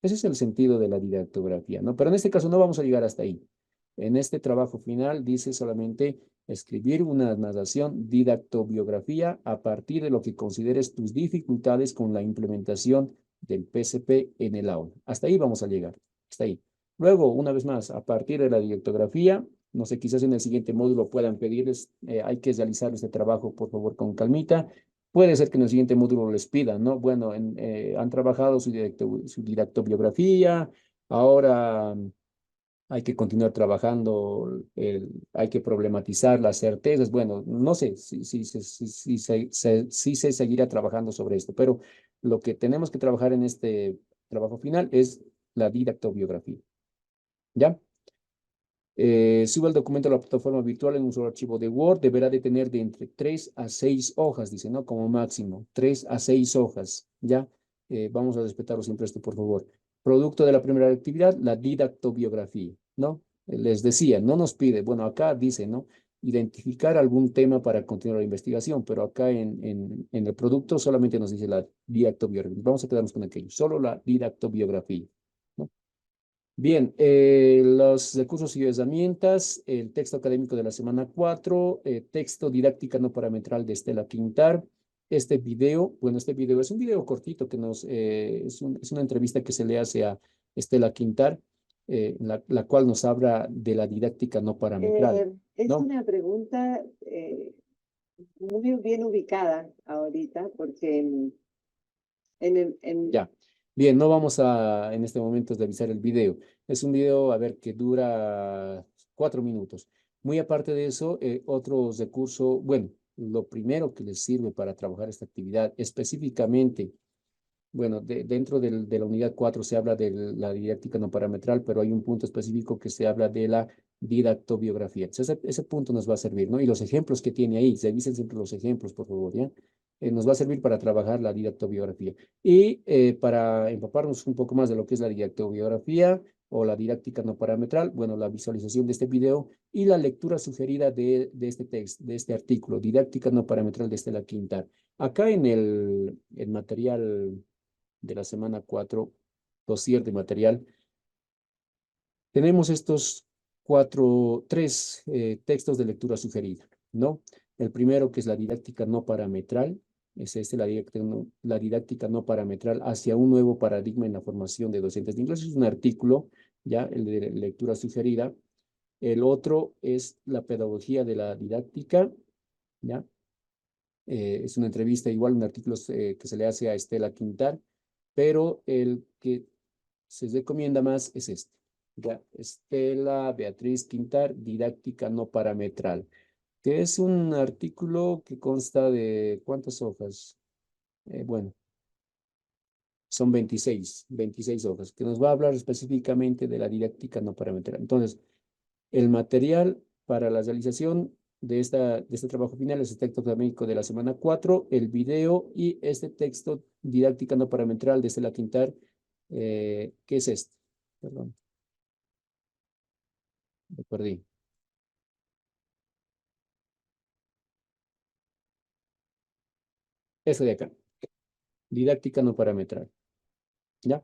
Ese es el sentido de la didactografía, ¿no? Pero en este caso no vamos a llegar hasta ahí. En este trabajo final dice solamente escribir una narración didactobiografía a partir de lo que consideres tus dificultades con la implementación del PCP en el aula. Hasta ahí vamos a llegar, hasta ahí. Luego, una vez más, a partir de la didactografía, no sé, quizás en el siguiente módulo puedan pedirles, hay que realizar este trabajo, por favor, con calmita. Puede ser que en el siguiente módulo les pidan, ¿no? Bueno, han trabajado su didactobiografía, ahora hay que continuar trabajando, hay que problematizar las certezas. Bueno, no sé si se seguirá trabajando sobre esto, pero lo que tenemos que trabajar en este trabajo final es la didactobiografía, ¿ya? Suba el documento a la plataforma virtual en un solo archivo de Word. Deberá de tener de entre 3 a 6 hojas, dice, ¿no? Como máximo, 3 a 6 hojas, ¿ya? Vamos a respetarlo siempre esto, por favor. Producto de la primera actividad, la didactobiografía, ¿no? Les decía, no nos pide, bueno, acá dice, ¿no? Identificar algún tema para continuar la investigación, pero acá en el producto solamente nos dice la didactobiografía. Vamos a quedarnos con aquello, solo la didactobiografía, ¿no? Bien, los recursos y herramientas, el texto académico de la semana 4, texto didáctica no parametral de Estela Quintar, este video, bueno, este video es un video cortito que es una entrevista que se le hace a Estela Quintar, la cual nos habla de la didáctica no parametral, Es ¿no? una pregunta muy bien ubicada ahorita, porque Ya. Bien, no vamos a en este momento revisar el video. Es un video, a ver, que dura 4 minutos. Muy aparte de eso, otro recurso, bueno, lo primero que les sirve para trabajar esta actividad específicamente, bueno, dentro de la unidad 4 se habla de la didáctica no parametral, pero hay un punto específico que se habla de la didactobiografía. Entonces, ese punto nos va a servir, ¿no? Y los ejemplos que tiene ahí, revisen siempre los ejemplos, por favor, ¿ya? Nos va a servir para trabajar la didactobiografía. Y para empaparnos un poco más de lo que es la didactobiografía o la didáctica no parametral, bueno, la visualización de este video y la lectura sugerida de este texto, de este artículo, didáctica no parametral de Estela Quintar. Acá en el material de la semana 4, dossier de material, tenemos estos tres textos de lectura sugerida, ¿no? El primero, que es la didáctica no parametral, es la didáctica no parametral hacia un nuevo paradigma en la formación de docentes de inglés. Es un artículo, ya, el de lectura sugerida. El otro es la pedagogía de la didáctica, ¿ya? Es una entrevista, igual un artículo que se le hace a Estela Quintar, pero el que se recomienda más es este. Ya, Estela Beatriz Quintar, didáctica no parametral, que es un artículo que consta de ¿cuántas hojas? Bueno, son 26 hojas, que nos va a hablar específicamente de la didáctica no parametral. Entonces, el material para la realización de este trabajo final es el texto académico de la semana 4, el video y este texto didáctica no parametral de Estela Quintar, ¿qué es este? Perdón, me perdí. Este de acá, didáctica no parametral, ¿ya?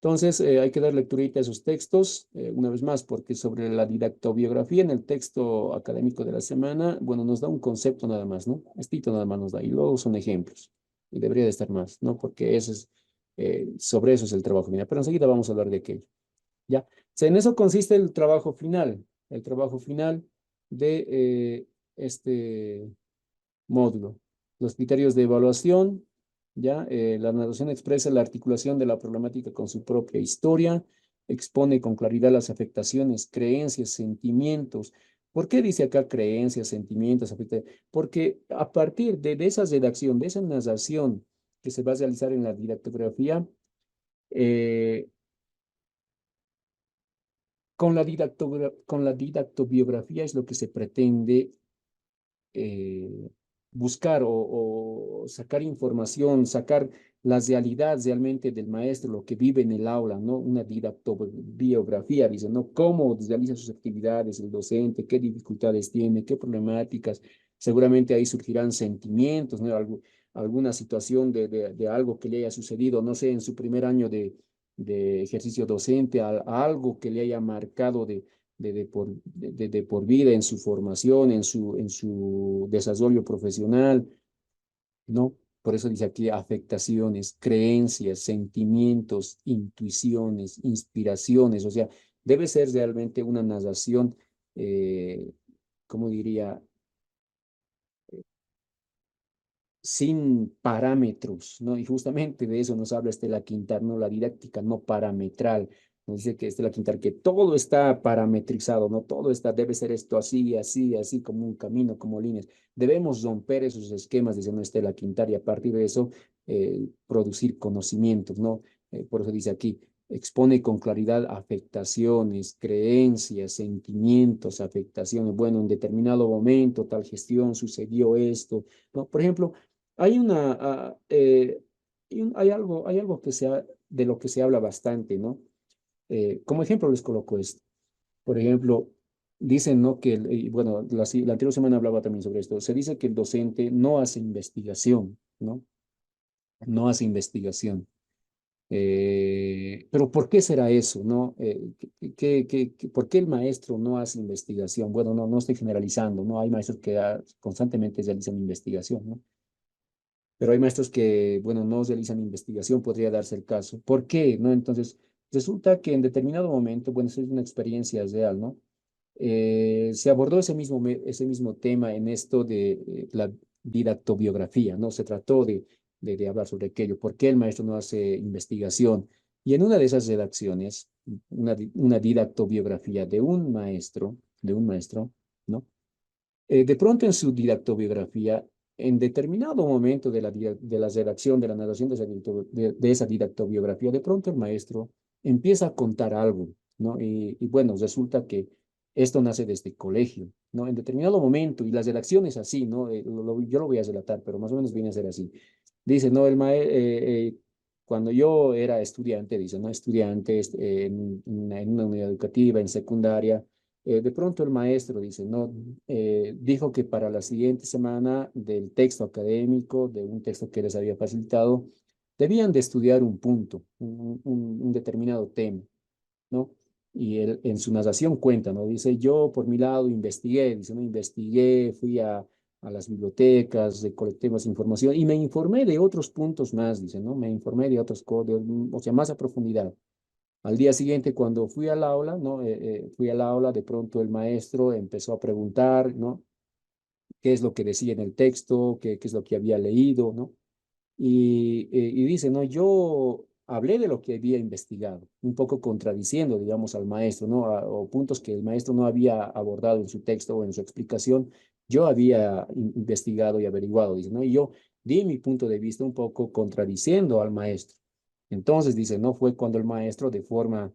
Entonces, hay que dar lecturita a esos textos, una vez más, porque sobre la didactobiografía en el texto académico de la semana, bueno, nos da un concepto nada más, ¿no? Estito nada más nos da, y luego son ejemplos, y debería de estar más, ¿no? Porque sobre eso es el trabajo final, pero enseguida vamos a hablar de aquello, ¿ya? O sea, en eso consiste el trabajo final de este módulo. Los criterios de evaluación, ¿ya? La narración expresa la articulación de la problemática con su propia historia, expone con claridad las afectaciones, creencias, sentimientos. ¿Por qué dice acá creencias, sentimientos, porque a partir de esa redacción, de esa narración que se va a realizar en la didactografía, eh, con la didactobiografía es lo que se pretende buscar o sacar información, sacar la realidad realmente del maestro, lo que vive en el aula, ¿no? Una didactobiografía, dice, ¿no? Cómo realiza sus actividades el docente, qué dificultades tiene, qué problemáticas. Seguramente ahí surgirán sentimientos, ¿no? Alguna situación de algo que le haya sucedido, no sé, en su primer año de ejercicio docente, a algo que le haya marcado de por vida en su formación, en su desarrollo profesional, ¿no? Por eso dice aquí afectaciones, creencias, sentimientos, intuiciones, inspiraciones, o sea, debe ser realmente una narración, ¿cómo diría? Sin parámetros, ¿no? Y justamente de eso nos habla Estela Quintar, ¿no? La didáctica no parametral. Nos dice que Estela Quintar, que todo está parametrizado, ¿no? Todo está, debe ser esto así, así, así, como un camino, como líneas. Debemos romper esos esquemas, dice ¿no? Estela Quintar, y a partir de eso producir conocimientos, ¿no? Por eso dice aquí, expone con claridad afectaciones, creencias, sentimientos, afectaciones. Bueno, en determinado momento, tal gestión, sucedió esto, ¿no? Por ejemplo, hay hay algo de lo que se habla bastante, ¿no? Como ejemplo les coloco esto. Por ejemplo, dicen, ¿no? Y bueno, la anterior semana hablaba también sobre esto. Se dice que el docente no hace investigación, ¿no? No hace investigación. Pero ¿por qué será eso, no? ¿Por qué el maestro no hace investigación? Bueno, no estoy generalizando, ¿no? Hay maestros que constantemente realizan investigación, ¿no? Pero hay maestros que, bueno, no realizan investigación, podría darse el caso. ¿Por qué? ¿No? Entonces, resulta que en determinado momento, bueno, eso es una experiencia real, ¿no? Se abordó ese mismo tema en esto de la didactobiografía, ¿no? Se trató de hablar sobre aquello. ¿Por qué el maestro no hace investigación? Y en una de esas redacciones, una didactobiografía de un maestro, ¿no? De pronto en su didactobiografía, en determinado momento de la redacción, de la narración de esa didactobiografía, de pronto el maestro empieza a contar algo, ¿no? Y bueno, resulta que esto nace desde el colegio, ¿no? En determinado momento, y las redacciones así, ¿no? Yo lo voy a relatar, pero más o menos viene a ser así. Dice, ¿no? Cuando yo era estudiante, dice, ¿no? Estudiante en una unidad educativa, en secundaria, de pronto el maestro dice, no, dijo que para la siguiente semana del texto académico, de un texto que les había facilitado, debían de estudiar un punto, un determinado tema, ¿no? Y él en su narración cuenta, ¿no? Dice, yo por mi lado investigué, dice, no, investigué, fui a las bibliotecas, recolecté más información y me informé de otros puntos más, dice, ¿no? Me informé de otras cosas, o sea, más a profundidad. Al día siguiente, cuando fui al aula, ¿no? Fui al aula, de pronto el maestro empezó a preguntar, ¿no? ¿Qué es lo que decía en el texto? ¿Qué es lo que había leído? ¿No? Y dice, no, yo hablé de lo que había investigado, un poco contradiciendo, digamos, al maestro, ¿no? O puntos que el maestro no había abordado en su texto o en su explicación, yo había investigado y averiguado, dice, ¿no? Y yo di mi punto de vista un poco contradiciendo al maestro. Entonces, dice, no fue cuando el maestro de forma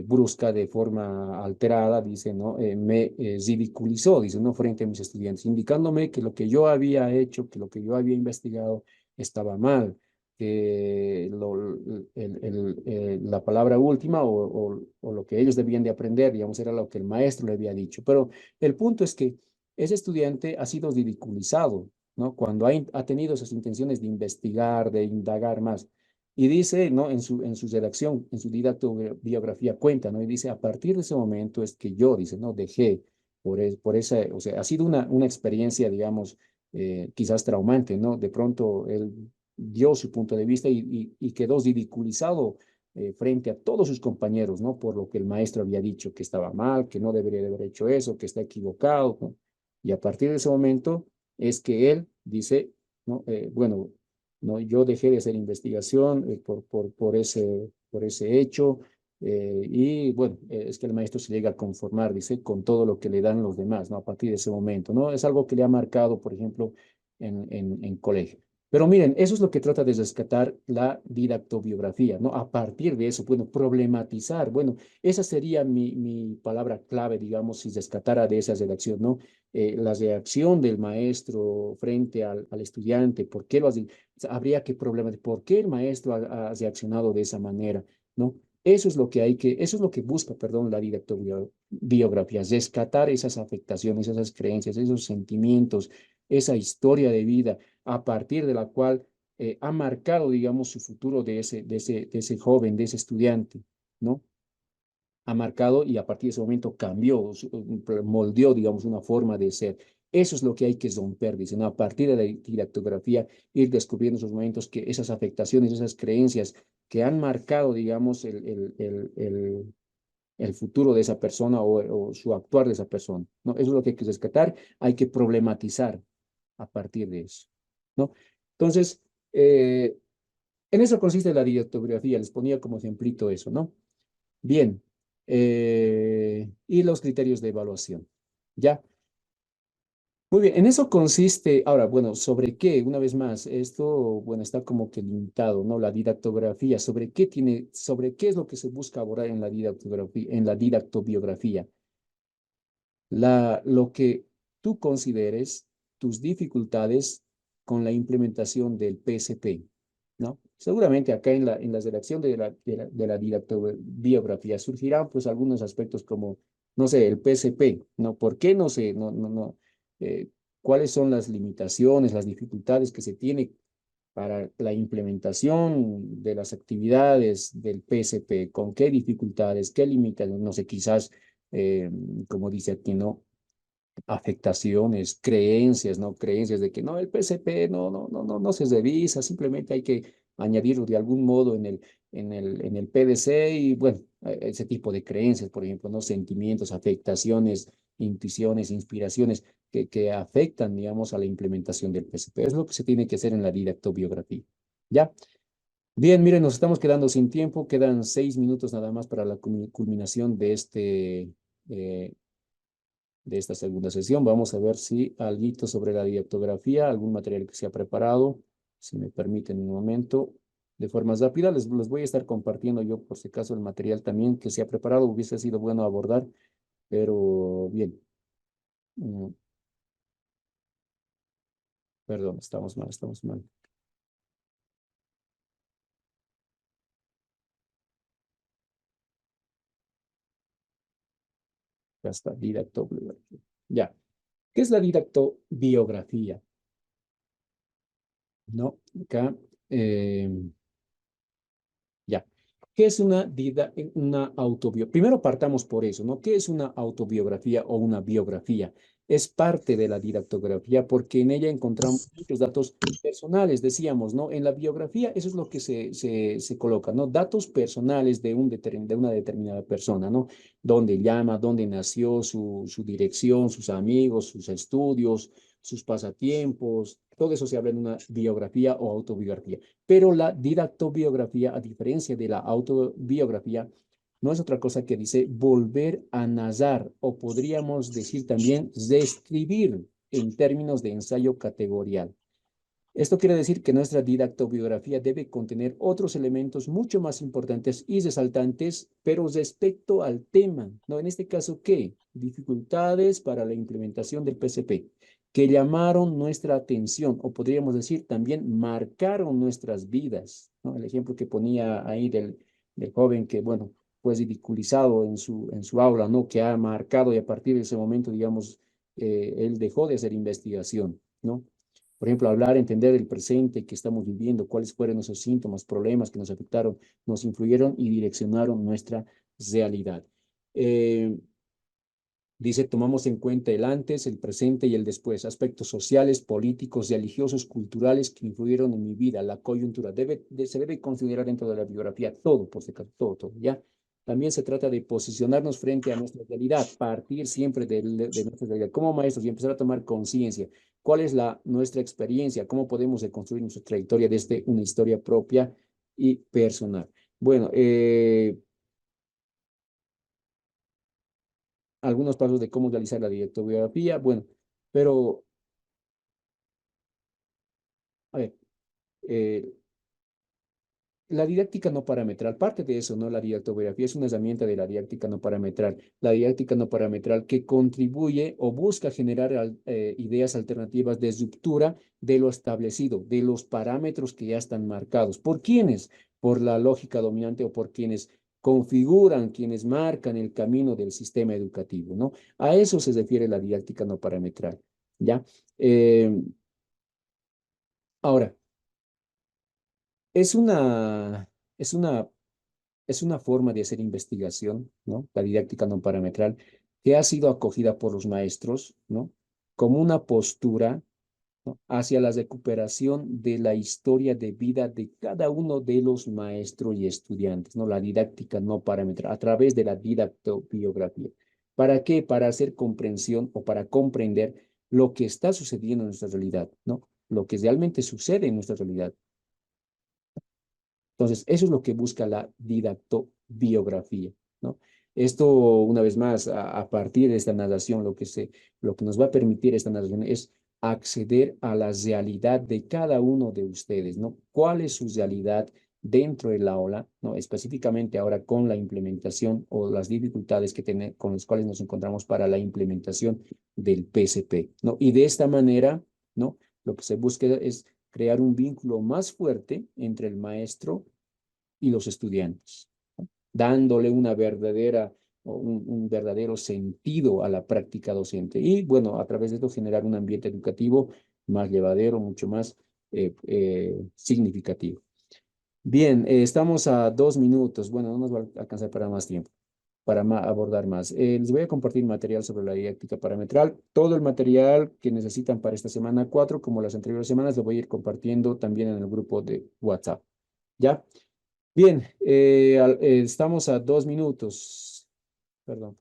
brusca, de forma alterada, dice, ¿no? Me ridiculizó, dice, ¿no? Frente a mis estudiantes, indicándome que lo que yo había hecho, que lo que yo había investigado, estaba mal, que la palabra última o lo que ellos debían de aprender, digamos, era lo que el maestro le había dicho. Pero el punto es que ese estudiante ha sido ridiculizado, ¿no? Cuando ha tenido esas intenciones de investigar, de indagar más. Y dice, ¿no? En su redacción, en su biografía cuenta, ¿no? Y dice, a partir de ese momento es que yo, dice, ¿no? Dejé por esa, o sea, ha sido una experiencia, digamos, quizás traumante, ¿no? De pronto él dio su punto de vista y quedó ridiculizado frente a todos sus compañeros, ¿no? Por lo que el maestro había dicho que estaba mal, que no debería de haber hecho eso, que está equivocado, ¿no? Y a partir de ese momento es que él dice, ¿no? Bueno, no, yo dejé de hacer investigación por ese hecho Y bueno, es que el maestro se llega a conformar, dice, con todo lo que le dan los demás, ¿no? A partir de ese momento, ¿no? Es algo que le ha marcado, por ejemplo, en colegio. Pero miren, eso es lo que trata de rescatar la didactobiografía, ¿no? A partir de eso, bueno, problematizar, bueno, esa sería mi palabra clave, digamos, si rescatara de esa redacción, ¿no? La reacción del maestro frente al estudiante, ¿por qué lo hace? Habría que problematizar, ¿por qué el maestro ha reaccionado de esa manera, ¿no? Eso es lo que hay que, eso es lo que busca, perdón, la didactobiografía, rescatar esas afectaciones, esas creencias, esos sentimientos, esa historia de vida a partir de la cual ha marcado, digamos, su futuro de ese joven, de ese estudiante, ¿no? Ha marcado y a partir de ese momento cambió, moldeó, digamos, una forma de ser. Eso es lo que hay que romper, dicen, ¿no? A partir de la didactografía, ir descubriendo esos momentos, que esas afectaciones, esas creencias que han marcado, digamos, el futuro de esa persona o su actuar de esa persona, ¿no? Eso es lo que hay que rescatar, hay que problematizar a partir de eso, ¿no? Entonces, en eso consiste la didactografía, les ponía como ejemplito eso, ¿no? Bien, y los criterios de evaluación, ¿ya? Muy bien, en eso consiste, ahora, bueno, ¿sobre qué? Una vez más, esto, bueno, está como que limitado, ¿no? La didactografía, sobre qué es lo que se busca abordar en la didactografía, en la didactobiografía? Lo que tú consideres tus dificultades con la implementación del PSP, ¿no? Seguramente acá en la redacción de la didactobiografía surgirán pues algunos aspectos como, no sé, el PSP, ¿no? ¿Por qué no sé, no, cuáles son las limitaciones, las dificultades que se tiene para la implementación de las actividades del PSP? ¿Con qué dificultades, qué limitaciones? No sé, quizás, eh, como dice aquí, ¿no? Afectaciones, creencias, ¿no? Creencias de que no, el PSP no se revisa, simplemente hay que añadirlo de algún modo en el PDC y bueno, ese tipo de creencias, por ejemplo, ¿no? Sentimientos, afectaciones, intuiciones, inspiraciones que afectan, digamos, a la implementación del PSP. Es lo que se tiene que hacer en la didactobiografía. ¿Ya? Bien, miren, nos estamos quedando sin tiempo, quedan 6 minutos nada más para la culminación eh, de esta segunda sesión. Vamos a ver si algo sobre la didactografía, algún material que se ha preparado, si me permiten un momento. De forma rápida, les voy a estar compartiendo yo, por si acaso, el material también que se ha preparado. Hubiese sido bueno abordar, pero bien. Mm, Perdón, estamos mal, estamos mal. Ya está, didactobiografía. Ya. ¿Qué es la didactobiografía? ¿No? Acá. Ya. ¿Qué es una autobiografía? Primero partamos por eso, ¿no? ¿Qué es una autobiografía o una biografía? Es parte de la didactografía porque en ella encontramos muchos datos personales, decíamos, ¿no? En la biografía eso es lo que se coloca, ¿no? Datos personales de una determinada persona, ¿no? Dónde llama, dónde nació, su dirección, sus amigos, sus estudios, sus pasatiempos, todo eso se habla en una biografía o autobiografía. Pero la didactobiografía, a diferencia de la autobiografía, no es otra cosa que dice volver a narrar, o podríamos decir también describir en términos de ensayo categorial. Esto quiere decir que nuestra didactobiografía debe contener otros elementos mucho más importantes y resaltantes, pero respecto al tema, ¿no? En este caso, ¿qué? Dificultades para la implementación del PCP, que llamaron nuestra atención, o podríamos decir también marcaron nuestras vidas, ¿no? El ejemplo que ponía ahí del joven que, bueno, fue ridiculizado en su aula, ¿no? Que ha marcado y a partir de ese momento, digamos, él dejó de hacer investigación, ¿no? Por ejemplo, hablar, entender el presente que estamos viviendo, cuáles fueron esos síntomas, problemas que nos afectaron, nos influyeron y direccionaron nuestra realidad. Eh, Dice, tomamos en cuenta el antes, el presente y el después, aspectos sociales, políticos, religiosos, culturales que influyeron en mi vida, la coyuntura. Se debe considerar dentro de la biografía todo, por si acaso, todo, ¿ya? También se trata de posicionarnos frente a nuestra realidad, partir siempre de nuestra realidad como maestros y empezar a tomar conciencia. ¿Cuál es nuestra experiencia? ¿Cómo podemos reconstruir nuestra trayectoria desde una historia propia y personal? Bueno, algunos pasos de cómo realizar la didactobiografía, bueno, pero, a ver, eh, la didáctica no parametral, parte de eso, ¿no? La didactografía es una herramienta de la didáctica no parametral. La didáctica no parametral que contribuye o busca generar ideas alternativas de ruptura de lo establecido, de los parámetros que ya están marcados. ¿Por quiénes? Por la lógica dominante o por quienes configuran, quienes marcan el camino del sistema educativo, ¿no? A eso se refiere la didáctica no parametral, ¿ya? Ahora, es una, es una es una forma de hacer investigación, ¿no? La didáctica no parametral, que ha sido acogida por los maestros, ¿no? Como una postura, ¿no? Hacia la recuperación de la historia de vida de cada uno de los maestros y estudiantes, ¿no? La didáctica no parametral, a través de la didactobiografía. ¿Para qué? Para hacer comprensión o para comprender lo que está sucediendo en nuestra realidad, ¿no? Lo que realmente sucede en nuestra realidad. Entonces, eso es lo que busca la didactobiografía, ¿no? Esto, una vez más, a partir de esta narración, lo que nos va a permitir esta narración es acceder a la realidad de cada uno de ustedes, ¿no? ¿Cuál es su realidad dentro del aula, ¿no? Específicamente ahora con la implementación o las dificultades con las cuales nos encontramos para la implementación del PSP, ¿no? Y de esta manera, ¿no? Lo que se busca es crear un vínculo más fuerte entre el maestro y los estudiantes, ¿no? Dándole una verdadera o un verdadero sentido a la práctica docente. Y bueno, a través de esto generar un ambiente educativo más llevadero, mucho más significativo. Bien, estamos a 2 minutos. Bueno, no nos va a alcanzar para más tiempo, para abordar más. Les voy a compartir material sobre la didáctica parametral. Todo el material que necesitan para esta semana 4, como las anteriores semanas, lo voy a ir compartiendo también en el grupo de WhatsApp. ¿Ya? Bien, estamos a 2 minutos. Perdón.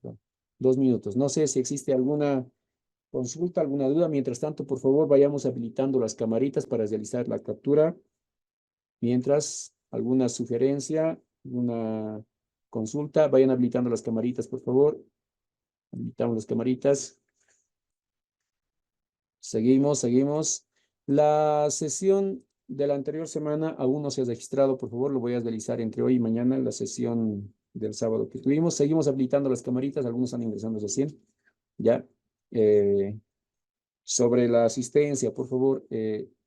2 minutos. No sé si existe alguna consulta, alguna duda. Mientras tanto, por favor, vayamos habilitando las camaritas para realizar la captura. Mientras, alguna sugerencia, una consulta, vayan habilitando las camaritas, por favor. Habilitamos las camaritas. Seguimos. La sesión de la anterior semana aún no se ha registrado, por favor, lo voy a realizar entre hoy y mañana, la sesión del sábado que tuvimos. Seguimos habilitando las camaritas, algunos están ingresando recién. Ya. Sobre la asistencia, por favor,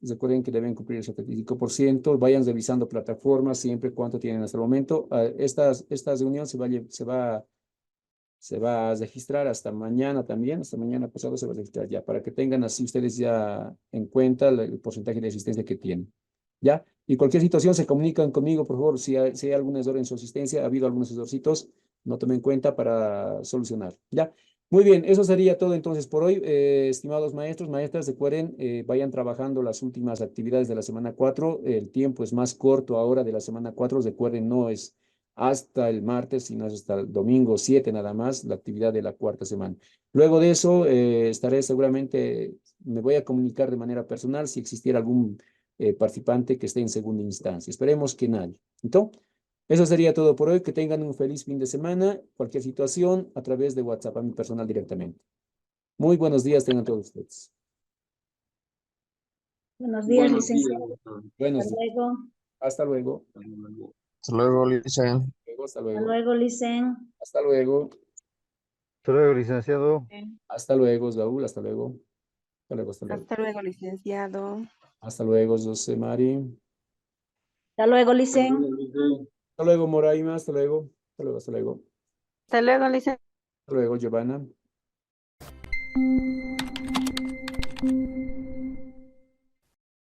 recuerden que deben cumplir el 75%. Vayan revisando plataformas siempre cuánto tienen hasta el momento. Esta reunión se va a registrar hasta mañana también, hasta mañana pasado se va a registrar ya, para que tengan así ustedes ya en cuenta el porcentaje de asistencia que tienen. ¿Ya? Y cualquier situación se comunican conmigo, por favor, si hay algún error en su asistencia, ha habido algunos errorcitos, no tomen en cuenta para solucionar. ¿Ya? Muy bien, eso sería todo entonces por hoy. Estimados maestros, maestras, recuerden, vayan trabajando las últimas actividades de la semana 4. El tiempo es más corto ahora de la semana 4. Recuerden, no es hasta el martes, sino hasta el domingo 7 nada más, la actividad de la cuarta semana. Luego de eso, estaré seguramente, me voy a comunicar de manera personal si existiera algún participante que esté en segunda instancia. Esperemos que nadie. Entonces, eso sería todo por hoy. Que tengan un feliz fin de semana. Cualquier situación a través de WhatsApp a mi personal directamente. Muy buenos días tengan todos ustedes. Buenos días, Buenos días, licenciado. doctor. Buenos Hasta días. luego. Hasta luego. Hasta luego, Lisa. Hasta Hasta luego. luego, licen. Hasta luego. Hasta luego, licenciado. Hasta luego, Raúl. Hasta luego. Hasta luego, hasta luego. Hasta luego, licenciado. Hasta luego, José Mari. Hasta luego, Hasta licen. luego, Luis. Hasta luego, Moraima. Hasta luego. Hasta luego, hasta luego. Hasta luego, licenciado. Hasta luego, Giovanna.